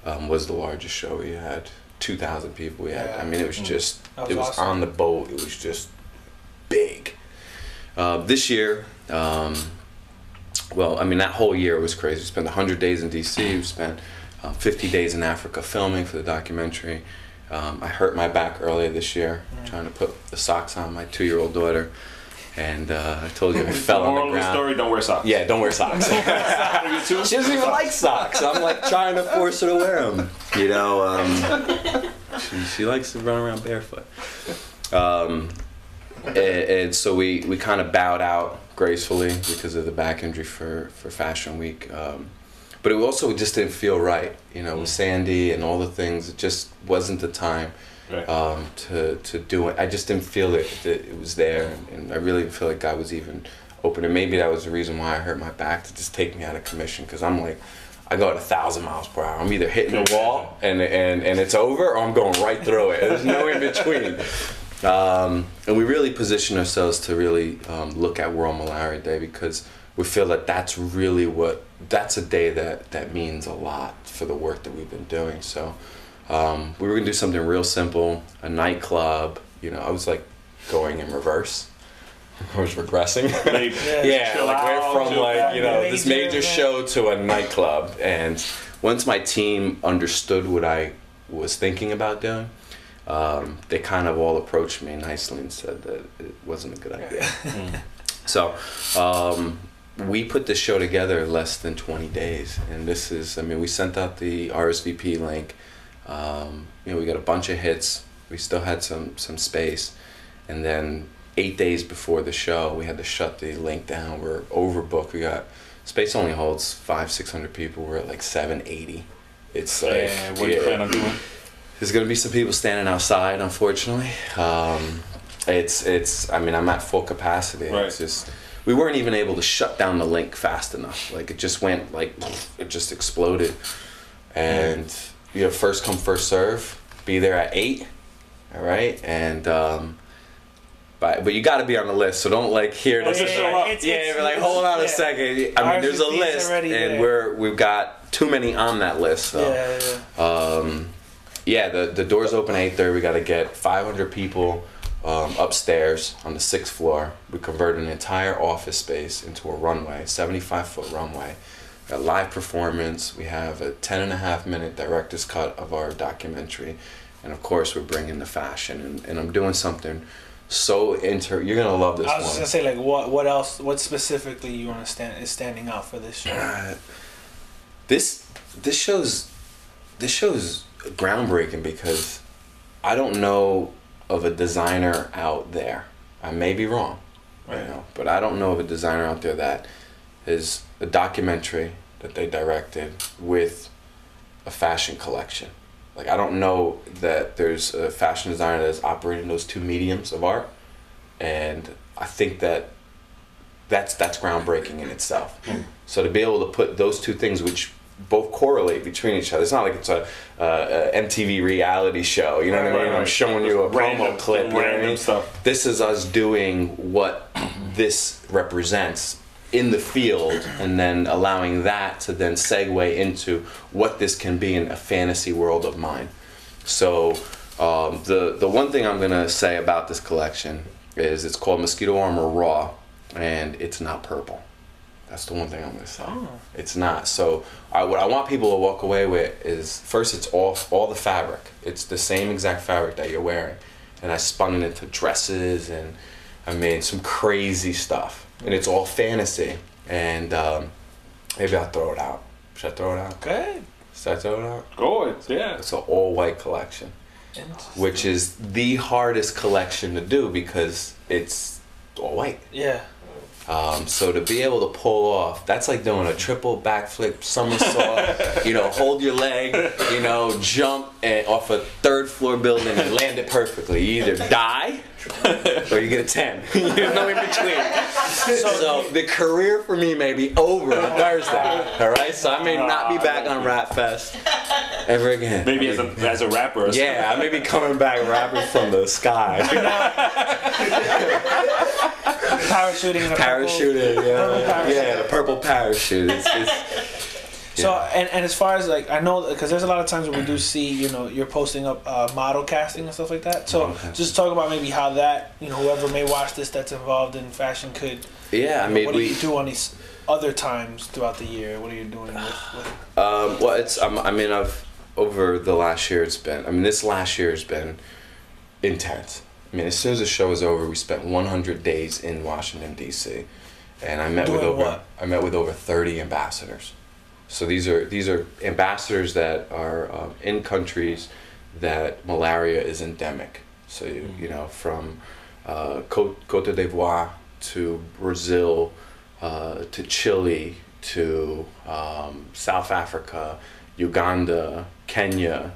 was the largest show. We had 2,000 people. We had, I mean, it was just, it was awesome. On the boat. It was just big. This year, well, I mean, that whole year was crazy. We spent 100 days in DC. We spent 50 days in Africa filming for the documentary. I hurt my back earlier this year trying to put the socks on my 2-year-old daughter. And I told you I fell on the ground. Moral of the story, don't wear socks. Yeah, don't wear socks. She doesn't even like socks. I'm like trying to force her to wear them. You know, she likes to run around barefoot. And so we kind of bowed out gracefully because of the back injury for Fashion Week. But it also just didn't feel right. You know, with Sandy and all the things, it just wasn't the time. Right. To do it. I just didn't feel that it was there, and I really didn't feel like God was even open. And maybe that was the reason why I hurt my back, to just take me out of commission, because I'm like, I go at 1,000 miles per hour. I'm either hitting the wall and it's over, or I'm going right through it. There's no in between. And we really position ourselves to really look at World Malaria Day, because we feel that that's really that's a day that means a lot for the work that we've been doing. So. We were gonna do something real simple, a nightclub. You know, I was like going in reverse. I was regressing. Yeah, like we're from like, you know, this major show to a nightclub. And once my team understood what I was thinking about doing, they kind of all approached me nicely and said that it wasn't a good idea. So we put this show together in less than 20 days. And this is, I mean, we sent out the RSVP link. You know, we got a bunch of hits. We still had some space, and then 8 days before the show, we had to shut the link down. We're overbooked. We got space only holds 500-600 people. We're at like 780. It's like, what do you plan on doing? There's gonna be some people standing outside, unfortunately. It's. I mean, I'm at full capacity. Right. It's just we weren't even able to shut down the link fast enough. Like it just went like it just exploded, and. You know, first come, first serve. Be there at 8, all right? And but you got to be on the list, so don't like hear this. We're like, hold on a second. I mean, there's a list, and we've got too many on that list. So. Yeah, the doors open at 8:30. We got to get 500 people upstairs on the 6th floor. We converted an entire office space into a runway, 75-foot runway. A live performance. We have a 10.5-minute director's cut of our documentary, and of course we're bringing the fashion. And I'm doing something so you're gonna love this one. I was just gonna say, like, what else? What specifically you want to is standing out for this show? This show's groundbreaking, because I don't know of a designer out there. I may be wrong, right? You know, but I don't know of a designer out there that is a documentary that they directed with a fashion collection. Like, I don't know that there's a fashion designer that's operating those two mediums of art, and I think that's groundbreaking in itself. So to be able to put those two things, which both correlate between each other, it's not like it's a MTV reality show, you know what I mean? I'm showing you a promo clip, you know what I mean? Stuff. This is us doing what this represents in the field, and then allowing that to then segue into what this can be in a fantasy world of mine. So the one thing I'm gonna say about this collection is it's called Mosquito Armor Raw, and it's not purple. That's the one thing I'm gonna say. It's not. So what I want people to walk away with is, first, it's all the fabric. It's the same exact fabric that you're wearing, and I spun it into dresses, and I made some crazy stuff. And it's all fantasy, and maybe I'll throw it out. Should I throw it out? Good. Should I throw it out? Go, yeah. It's an all-white collection, which is the hardest collection to do because it's all white. Yeah. So to be able to pull off, that's like doing a triple backflip somersault, you know, hold your leg, you know, jump off a 3rd floor building and land it perfectly. You either die or you get a 10. There's no in between. So the career for me may be over on Thursday, all right? So I may not be back on Rap Fest ever again. Maybe as a rapper or something. Yeah, I may be coming back rapping from the sky. Parachuting in a Parachuting, yeah, the purple parachute. So, and as far as like, I know, because there's a lot of times when we do see, you know, you're posting up model casting and stuff like that. So just talk about maybe how that, you know, whoever may watch this that's involved in fashion could. Yeah, I mean, what do you do on these other times throughout the year? What are you doing with well, it's, I mean, over the last year, this last year has been intense. I mean, as soon as the show was over, we spent 100 days in Washington, D.C. And I met with over 30 ambassadors. So these are ambassadors that are in countries that malaria is endemic. So you know, from Côte d'Ivoire to Brazil to Chile to South Africa, Uganda, Kenya,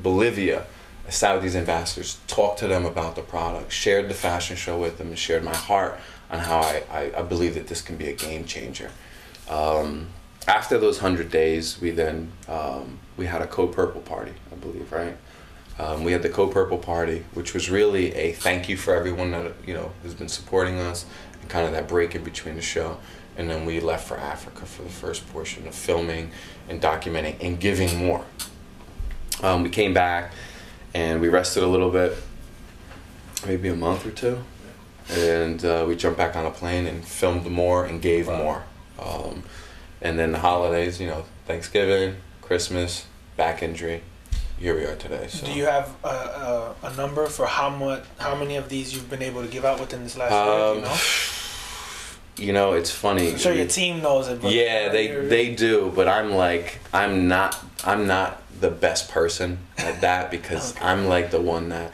Bolivia. I sat with these ambassadors, talked to them about the product, shared the fashion show with them, and shared my heart on how I believe that this can be a game changer. After those 100 days, we then we had a Co-Purple party, I believe, right? We had the Co-Purple party, which was really a thank you for everyone that, you know, has been supporting us, and kind of that break in between the show. And then we left for Africa for the first portion of filming and documenting and giving more. We came back and we rested a little bit, maybe a month or two, and we jumped back on a plane and filmed more and gave more. And then the holidays, you know, Thanksgiving, Christmas, back injury, here we are today. So. Do you have a number for how many of these you've been able to give out within this last year? You know? You know, it's funny. I'm sure your team knows it. But yeah, they do, but I'm not the best person at that because I'm like the one that,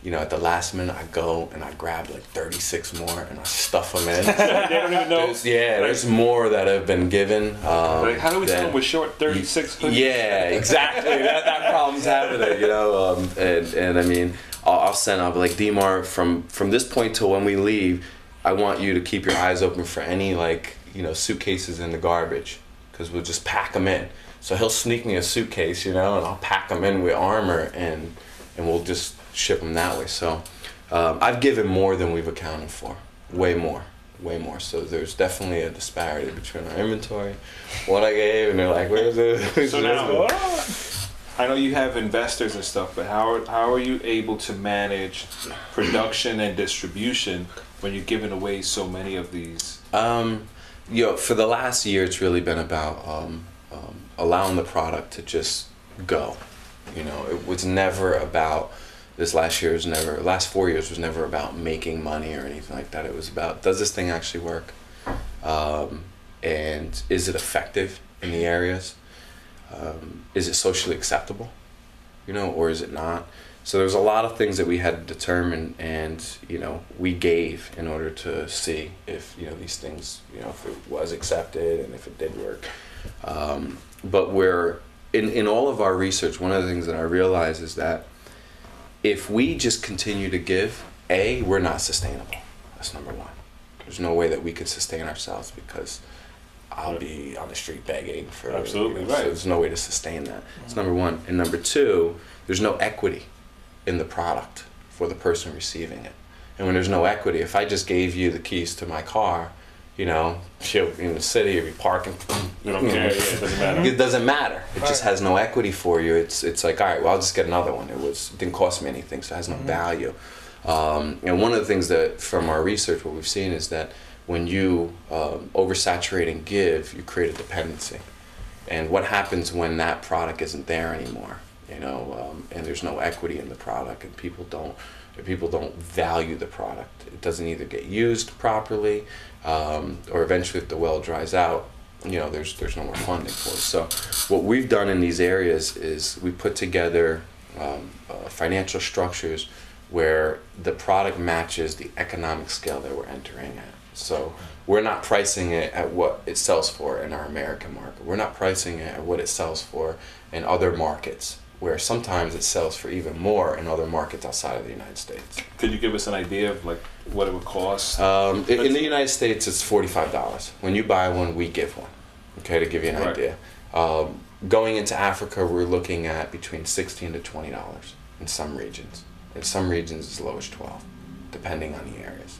you know, at the last minute I go and I grab like 36 more and I stuff them in. They don't even know. There's more that have been given. Like, how do we tell them we're short 36? Yeah, exactly. that problem's happening, you know. And I mean, I'll send up like DMAR from this point till when we leave. I want you to keep your eyes open for any, like, you know, suitcases in the garbage, because we'll just pack them in. So he'll sneak me a suitcase, you know, and I'll pack them in with armor, and we'll just ship them that way. So I've given more than we've accounted for, way more. So there's definitely a disparity between our inventory, what I gave, and they're like, where's it? So now, I know you have investors and stuff, but how are you able to manage production and distribution when you're giving away so many of these? You know, for the last year, it's really been about allowing the product to just go. You know, it was never about, last 4 years was never about making money or anything like that. It was about, does this thing actually work? And is it effective in the areas? Is it socially acceptable, you know, or is it not? So there's a lot of things that we had to determine, and, you know, we gave in order to see if, you know, these things, you know, if it was accepted and if it did work. But we're, in all of our research, one of the things that I realize is that if we just continue to give, we're not sustainable. That's number one. There's no way that we could sustain ourselves because I'll be on the street begging for, absolutely, you know, so there's no way to sustain that. That's number one. And number two, there's no equity in the product for the person receiving it. And when there's no equity, if I just gave you the keys to my car, you know, in the city, you'd be parking. You don't care. Yeah, it doesn't matter. It doesn't matter. It just has no equity for you. It's like, all right, well, I'll just get another one. It didn't cost me anything, so it has no value. And one of the things that, from our research, what we've seen is that when you oversaturate and give, you create a dependency. And what happens when that product isn't there anymore? You know, and there's no equity in the product, and people don't value the product. It doesn't either get used properly, or eventually, if the well dries out, you know, there's no more funding for it. So what we've done in these areas is we put together financial structures where the product matches the economic scale that we're entering at. So we're not pricing it at what it sells for in our American market. We're not pricing it at what it sells for in other markets, where sometimes it sells for even more in other markets outside of the United States. Could you give us an idea of like what it would cost? In the United States, it's $45. When you buy one, we give one. Okay, to give you an idea. Going into Africa, we're looking at between $16 to $20 in some regions. In some regions, as low as $12, depending on the areas.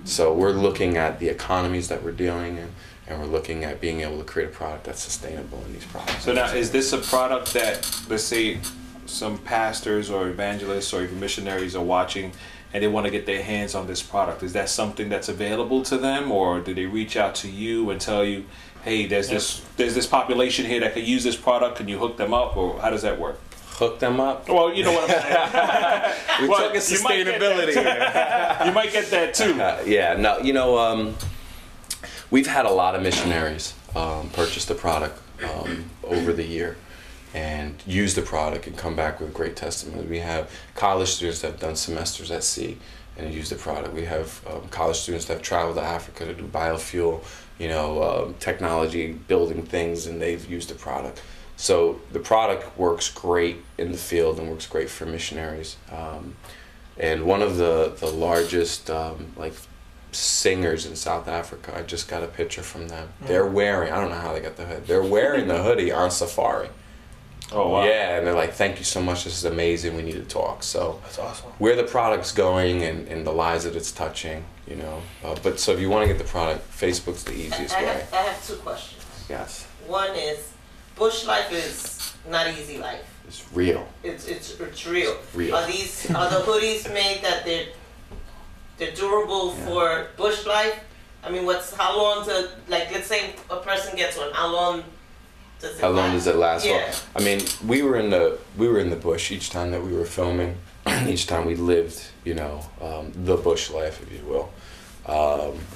So we're looking at the economies that we're dealing in, and we're looking at being able to create a product that's sustainable in these products. So now, is this a product that, let's say, some pastors or evangelists or even missionaries are watching and they want to get their hands on this product? Is that something that's available to them, or do they reach out to you and tell you, hey, there's this population here that could use this product, can you hook them up, or how does that work? Hook them up? Well, you know what I'm saying. We're talking sustainability. You might get that too. Yeah, no, you know, we've had a lot of missionaries purchase the product over the year and use the product and come back with great testimony. We have college students that have done semesters at sea and use the product. We have college students that have traveled to Africa to do biofuel, you know, technology, building things, and they've used the product. So the product works great in the field and works great for missionaries. And one of the largest like singers in South Africa, I just got a picture from them. They're wearing, I don't know how they got the hood, they're wearing the hoodie on safari. Oh, wow. Yeah, and they're like, thank you so much, this is amazing, we need to talk. So that's awesome. Where the product's going and the lives that it's touching, you know. But so if you want to get the product, Facebook's the easiest way. I have two questions. Yes. One is, bush life is not easy life. It's real. It's real. Real. Are the hoodies made that they're durable for bush life? I mean, how long to, like, let's say a person gets one, how long does it last? How long does it last? Yeah. Well, I mean, we were in the bush each time that we were filming. Each time we lived, you know, the bush life, if you will.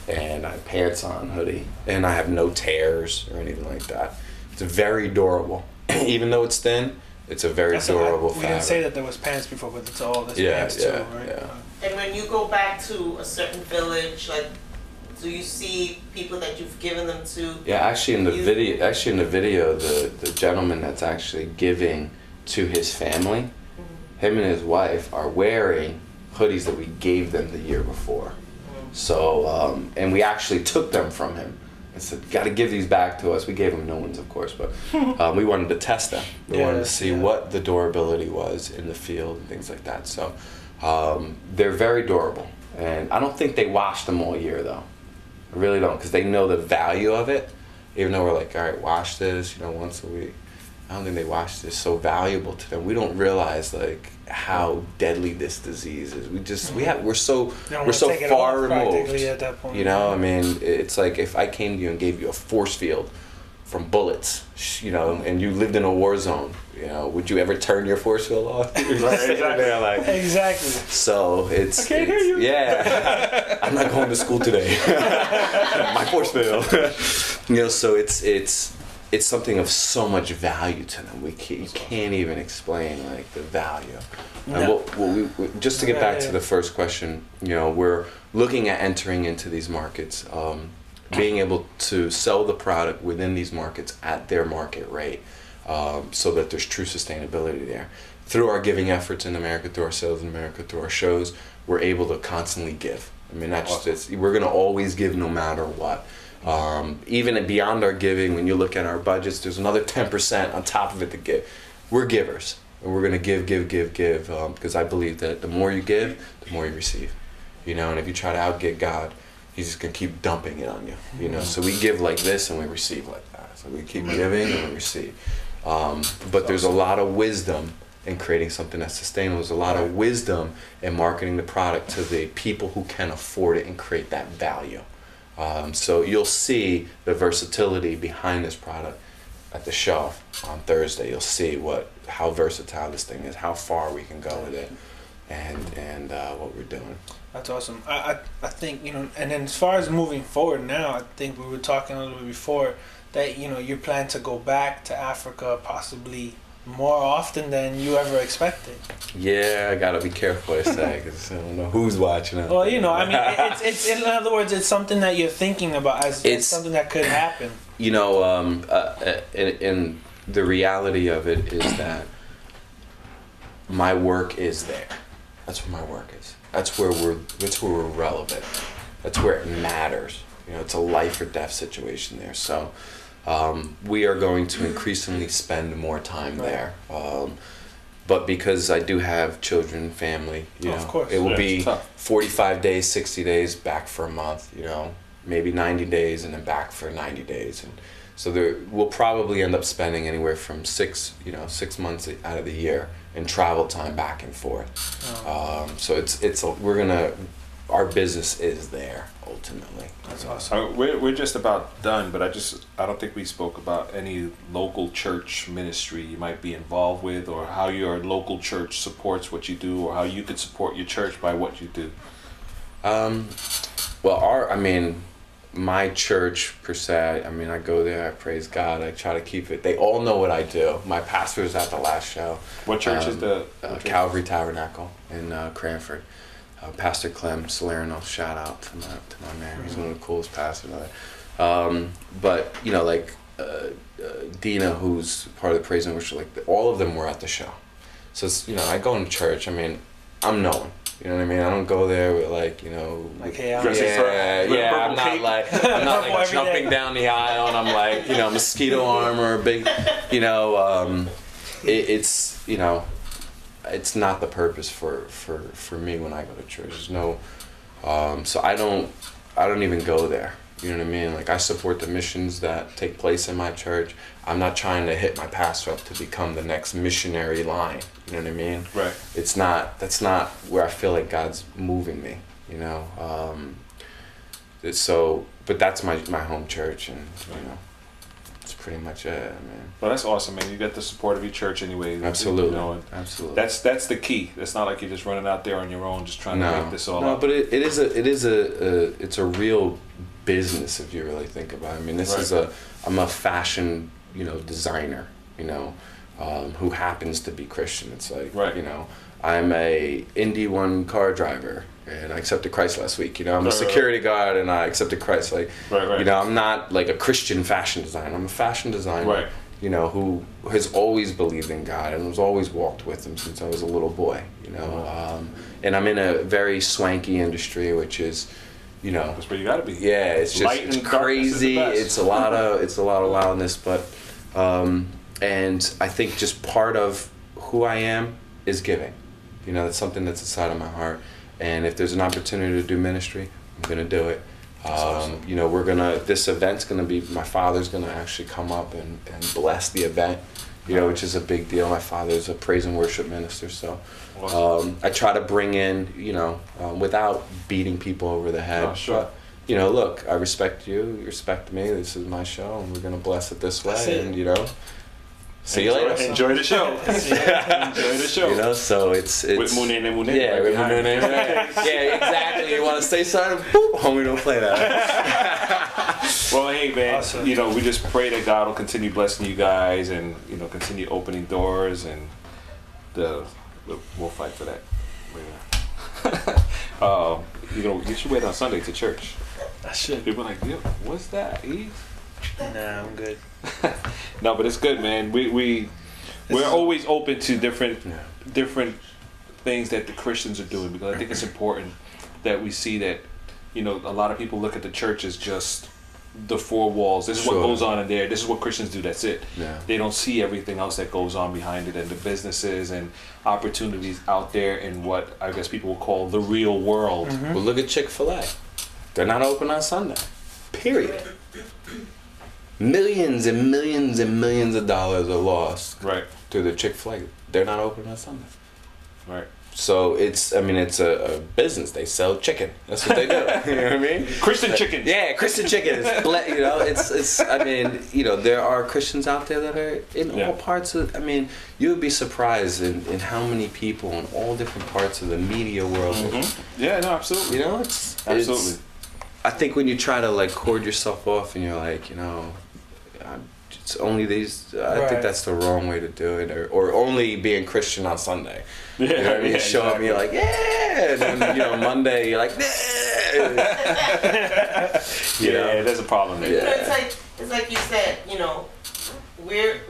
And I have pants on, hoodie, and I have no tears or anything like that. It's very durable. Even though it's thin, it's a very durable fabric. We didn't say that there was pants before, but it's all this pants too, right? Yeah. And when you go back to a certain village, like, do you see people that you've given them to? Yeah, actually in the video, the gentleman that's actually giving to his family, him and his wife are wearing hoodies that we gave them the year before. So, and we actually took them from him. I said, got to give these back to us. We gave them new ones, of course, but we wanted to test them. We wanted to see what the durability was in the field and things like that. So they're very durable. And I don't think they wash them all year, though. I really don't, because they know the value of it. Even though we're like, all right, wash this, you know, once a week. I don't think they wash this. It's so valuable to them. We don't realize, like, how deadly this disease is. We're so far removed. At that point. You know, I mean, it's like if I came to you and gave you a force field from bullets, you know, and you lived in a war zone, you know, would you ever turn your force field off? Exactly. So it's, I can't hear you. Yeah, I'm not going to school today. My force field. You know, so it's something of so much value to them. You can't even explain, like, the value. No. And we just to get back to the first question, you know, we're looking at entering into these markets, being able to sell the product within these markets at their market rate, so that there's true sustainability there. Through our giving efforts in America, through our sales in America, through our shows, we're able to constantly give. I mean, we're going to always give no matter what. Even beyond our giving, when you look at our budgets, there's another 10% on top of it to give. We're givers, and we're going to give, because I believe that the more you give, the more you receive. You know, and if you try to outgive God, He's just going to keep dumping it on you. You know, so we give like this and we receive like that. So we keep giving and we receive. But there's a lot of wisdom in creating something that's sustainable. There's a lot of wisdom in marketing the product to the people who can afford it and create that value. So you'll see the versatility behind this product at the show on Thursday. You'll see how versatile this thing is, how far we can go with it, and what we're doing. That's awesome. I think, you know, and then as far as moving forward now, I think we were talking a little bit before that, you know, you plan to go back to Africa possibly more often than you ever expected. Yeah, I gotta be careful what I say because I don't know who's watching it. Well, you know, I mean, it's in other words, it's something that you're thinking about as something that could happen. You know, and the reality of it is that my work is there. That's where my work is. That's where we're relevant. That's where it matters. You know, it's a life or death situation there. So we are going to increasingly spend more time there. But because I do have children, family, you know, of course. it will be 45 days, 60 days, back for a month, you know, maybe 90 days and then back for 90 days. And so we'll probably end up spending anywhere from 6 months out of the year in travel time back and forth. So our business is there ultimately. That's awesome. We're just about done, but I don't think we spoke about any local church ministry you might be involved with, or how your local church supports what you do, or how you could support your church by what you do. Well, my church per se, I go there, I praise God, I try to keep it. They all know what I do. My pastor was at the last show. What church is the? Calvary Tabernacle in Cranford. Pastor Clem Salerno, shout out to my man. He's one of the coolest pastors. But you know, like Dina, who's part of the praise and worship, like all of them were at the show. So it's, you know, I go into church. I'm known. You know what I mean? I don't go there with like, you know, like, hey, I'm not like jumping down the aisle and I'm like, you know, mosquito armor, big, you know, it's, you know, it's not the purpose for me when I go to church. There's no, so I don't even go there. You know what I mean? Like, I support the missions that take place in my church. I'm not trying to hit my pastor up to become the next missionary line. You know what I mean? Right. That's not where I feel like God's moving me, you know? But that's my home church, and, you know, it's pretty much it, man. Well, that's awesome, man. You got the support of your church anyway. Absolutely. You know, absolutely. That's the key. It's not like you're just running out there on your own, just trying to make this all up. No, but it's a real business if you really think about it. I'm a fashion, you know, designer, you know, who happens to be Christian. It's like, you know, I'm a Indy 1 car driver and I accepted Christ last week. You know, I'm a security guard and I accepted Christ. Like, you know, I'm not like a Christian fashion designer. I'm a fashion designer, you know, who has always believed in God and has always walked with Him since I was a little boy. You know, and I'm in a very swanky industry, which is, you know, that's where you gotta be. Yeah, it's just it's crazy. It's a lot of wildness, but and I think just part of who I am is giving. You know, that's something that's inside of my heart. And if there's an opportunity to do ministry, I'm gonna do it. Awesome. You know, this event's gonna be, my father's gonna actually come up and bless the event. You know, which is a big deal. My father's a praise and worship minister, so I try to bring in, you know, without beating people over the head. Oh, sure. But, you know, look, I respect you, you respect me. This is my show, and we're gonna bless it this way. And you know, see you later. Enjoy the show. Enjoy the show. You know, so it's with Munene. Yeah, with Munene. Yeah, exactly. You want to stay silent? Boop, homie, don't play that. Well, hey, man, you know, we just pray that God will continue blessing you guys and, you know, continue opening doors, and we'll fight for that later. You know, you should wait on Sunday to church. I should. People are like, yo, what's that? Nah, I'm good. No, but it's good, man. We're always open to different things that the Christians are doing, because I think it's important that we see that, you know, a lot of people look at the church as just the four walls. This is what goes on in there. This is what Christians do. That's it. Yeah. They don't see everything else that goes on behind it, and the businesses and opportunities out there in what I guess people will call the real world. Well, look at Chick-fil-A. They're not open on Sunday. Period. Millions and millions and millions of dollars are lost through the Chick-fil-A. They're not open on Sunday. Right. So it's a business. They sell chicken. That's what they do. You know what I mean? Christian chicken. Yeah, Christian chicken. You know, it's. I mean, you know, there are Christians out there that are in all parts of. I mean, you would be surprised in how many people in all different parts of the media world. Yeah, no, absolutely. You know, absolutely. I think when you try to like cord yourself off and you're like, you know, It's only these. I Right. think that's the wrong way to do it, or only being Christian on Sunday. You know what I mean? Show up and you're like, yeah, and then Monday you're like, yeah. There's a problem there. Yeah. It's like you said, we're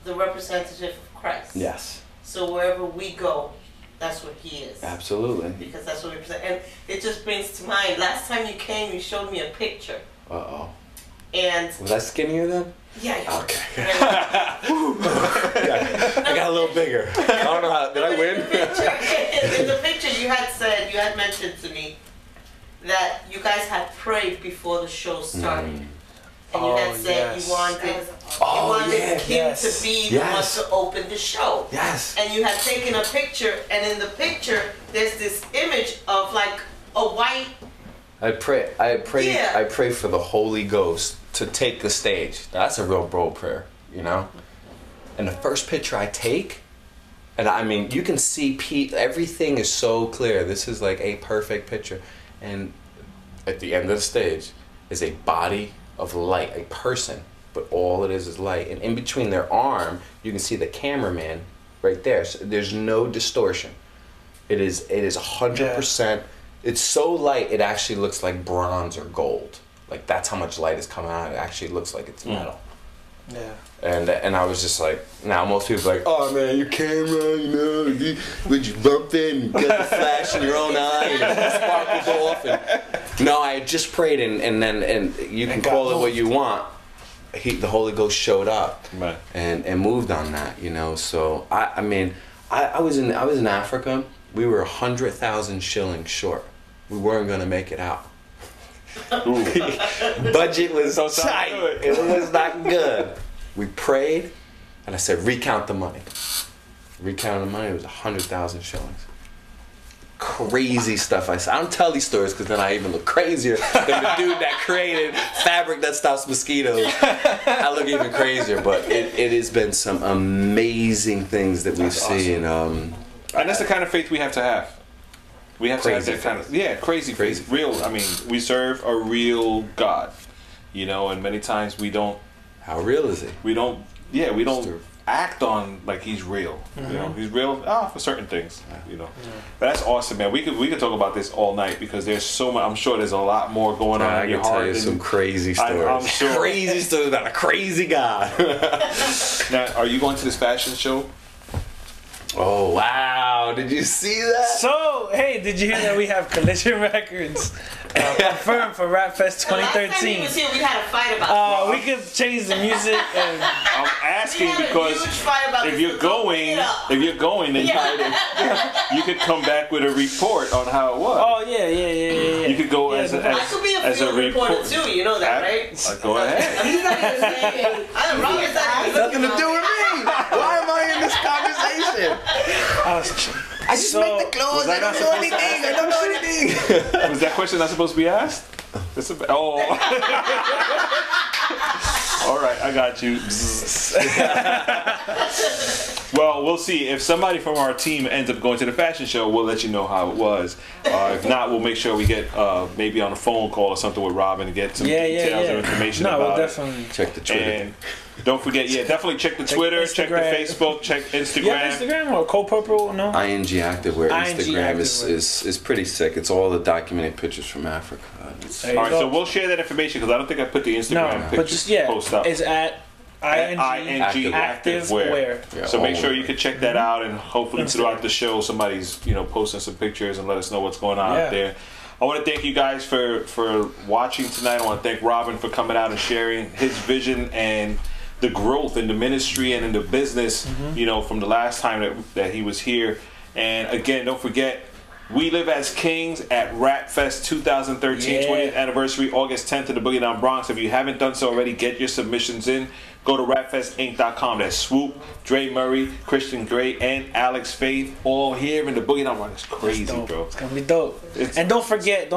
the representative of Christ. Yes. So wherever we go, that's what he is. Absolutely. Because that's what we present. And it just brings to mind, last time you came, you showed me a picture. Uh-oh. And was I skinnier then? Yeah. Okay. I got a little bigger. I don't know how. Did I win? In the picture, you had mentioned to me that you guys had prayed before the show started. And you had said you wanted him to be the one to open the show. Yes. And you had taken a picture, and in the picture, there's this image of like a white. I pray for the Holy Ghost to take the stage. That's a real bold prayer, And the first picture I take, and I mean, you can see everything is so clear. This is like a perfect picture. And at the end of the stage is a body of light, a person, but all it is light. And in between their arm, you can see the cameraman right there. So there's no distortion. It is 100%. It's so light, it actually looks like bronze or gold. Like, that's how much light is coming out. It actually looks like it's metal. Yeah. And I was just like, now most people are like, oh man, your camera, would you bump it and get the flash in your own eye and it sparkles off? And, no, I had just prayed and you can call it what you want. The Holy Ghost showed up and moved on that, So I mean, I was in Africa. We were 100,000 shillings short. We weren't gonna make it out. Budget was so tight. It was not good. We prayed, and I said, recount the money. Recounting the money, it was 100,000 shillings. Crazy stuff I said. I don't tell these stories because then I even look crazier than the dude that created fabric that stops mosquitoes. I look even crazier, but it has been some amazing things that we've seen. And that's the kind of faith we have to have. We have to have that kind of crazy faith. Real. I mean, we serve a real God, and many times we don't. How real is he? We don't act on like he's real. He's real for certain things. But that's awesome, man. We could talk about this all night because there's so much. I'm sure there's a lot more going on in your heart. I can tell you some crazy stories. I'm sure. Crazy stories about a crazy God. Now, are you going to this fashion show? Oh wow! Did you see that? So hey, did you hear that we have Collision Records confirmed for Rap Fest 2013? Last time he was here, we had a fight about. We could change the music. And I'm asking because if you're going, then you could come back with a report on how it was. Oh yeah. You could go as a reporter too. You know that, right? Go ahead. I'm just not even saying. Nothing to do with me. Why am I in this conversation? I just make the clothes. I don't know anything. Was that question not supposed to be asked? All right, I got you. Well, we'll see. If somebody from our team ends up going to the fashion show, we'll let you know how it was. If not, we'll make sure we get maybe on a phone call or something with Robin to get some details or information about we'll definitely check the Twitter. And don't forget, definitely check the Twitter, check the Facebook, check Instagram. You have Instagram or Co-Purple? No? ING Active, where Instagram is pretty sick. It's all the documented pictures from Africa. All right, so we'll share that information because I don't think I put the Instagram picture post up. It's at ING Active Wear. So make sure you can check that out, and hopefully throughout the show somebody's posting some pictures and let us know what's going on out there. I want to thank you guys for watching tonight. I want to thank Robin for coming out and sharing his vision and the growth in the ministry and in the business, from the last time that he was here. And again, don't forget, we live as kings at Rap Fest 2013 20th anniversary, August 10th in the Boogie Down Bronx. If you haven't done so already, get your submissions in. Go to rapfestinc.com. That's Swoop, Dre Murray, Christian Gray, and Alex Faith, all here in the Boogie Down Bronx. It's crazy, bro. It's gonna be dope. And don't forget,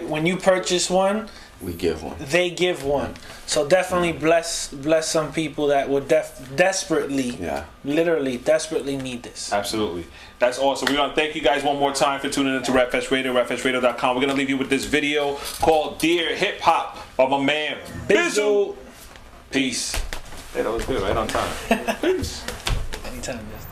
when you purchase one, we give one. They give one. So definitely bless some people that would desperately, literally desperately need this. Absolutely. That's awesome. We want to thank you guys one more time for tuning into Rap Fest Radio, rapfestradio.com. We're going to leave you with this video called Dear Hip Hop by my man Bizzle. Peace. Hey, that was good, right on time. Peace. Anytime, yes.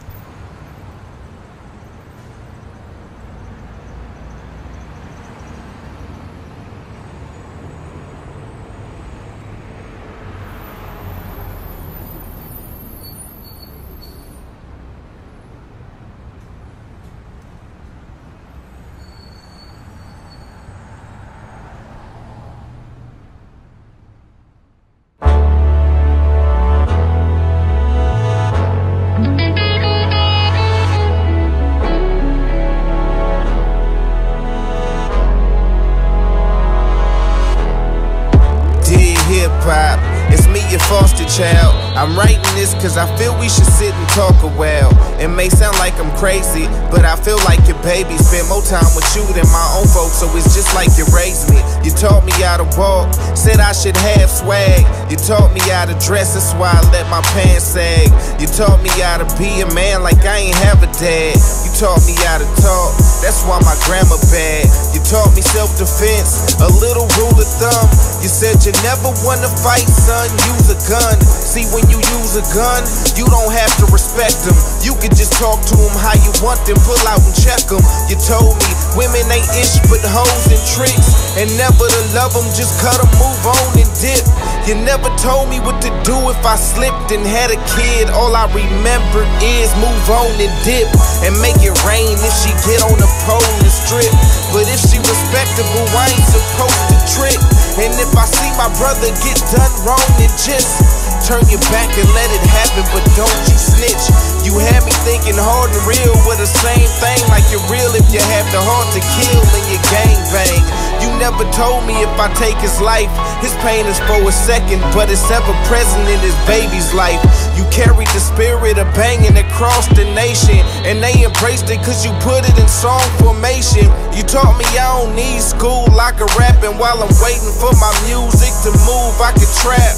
It's me, your foster child. I'm writing this cause I feel we should sit and talk a while. It may sound like I'm crazy, but I feel like your baby. Spend more time with you than my own folks, so it's just like you raised me. You taught me how to walk, said I should have swag. You taught me how to dress, that's why I let my pants sag. You taught me how to be a man like I ain't have a dad. You taught me how to talk, that's why my grandma bad. You taught me self-defense, a little rule of thumb. You said you never wanna fight, son, use a gun. See, when you use a gun, you don't have to respect them. You can just talk to them how you want them, pull out and check them. You told me women ain't ish but hoes and tricks, and never to love them, just cut them, move on and dip. You never told me what to do if I slipped and had a kid. All I remember is move on and dip, and make it rain if she get on the pole and strip. But if she respectable, I ain't supposed to trick. And if I see my brother get done wrong, then just turn your back and let it happen, but don't you snitch. You had me thinking hard and real with the same thing, like you're real if you have the heart to kill and you gang bang. You never told me if I take his life, his pain is for a second, but it's ever present in his baby's life. You carried the spirit of banging across the nation, and they embraced it cause you put it in song formation. You taught me I don't need school, I can rap, and while I'm waiting for my music to move, I can trap.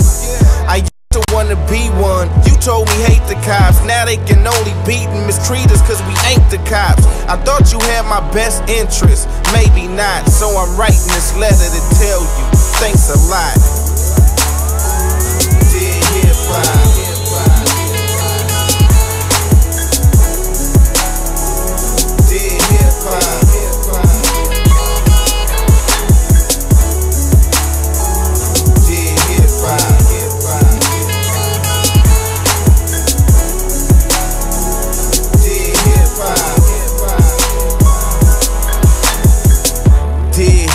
I used to wanna be one. You told me hate the cops, now they can only beat and mistreat us cause we ain't the cops. I thought you had my best interest, maybe not, so I'm writing this letter to tell you thanks a lot. Dear hip-hop. Dear hip-hop.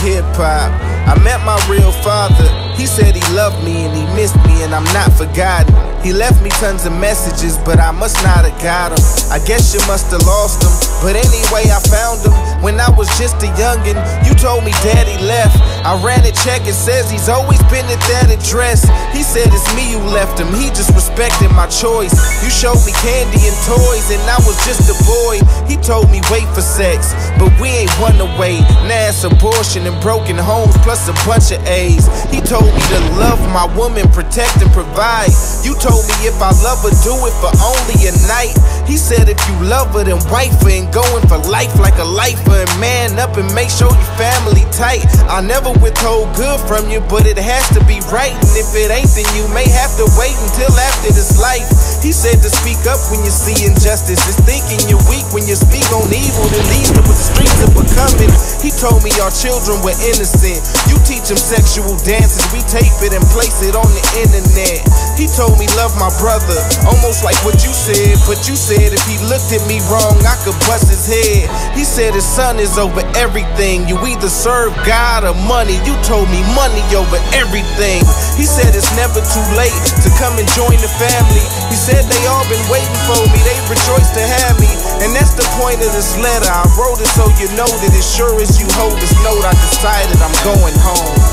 Hip-hop. I met my real father. He said he loved me and he missed me and I'm not forgotten. He left me tons of messages, but I must not have got them. I guess you must have lost them, but anyway I found them when I was just a youngin'. You told me daddy left. I ran a check, it says he's always been at that address. He said it's me who left him, he just respected my choice. You showed me candy and toys and I was just a boy. He told me wait for sex, but we ain't wanna wait. Now it's abortion and broken homes plus a bunch of A's. He told me to love my woman, protect and provide. You told me if I love her, do it for only a night. He said if you love her, then wife her and going for life like a lifer. And man up and make sure your family tight. I never withhold good from you, but it has to be right. And if it ain't, then you may have to wait until after this life. He said to speak up when you see injustice. It's thinking you're weak when you speak on evil that leads to what the streets are becoming. He told me our children were innocent. You teach them sexual dances, we tape it and place it on the internet. He told me love my brother, almost like what you said. But you said if he looked at me wrong, I could bust his head. He said his son is over everything. You either serve God or money. You told me money over everything. He said it's never too late to come and join the family. He said they all been waiting for me, they rejoice to have me. And that's the point of this letter. I wrote it so you know that as sure as you hold this note, I decided I'm going home.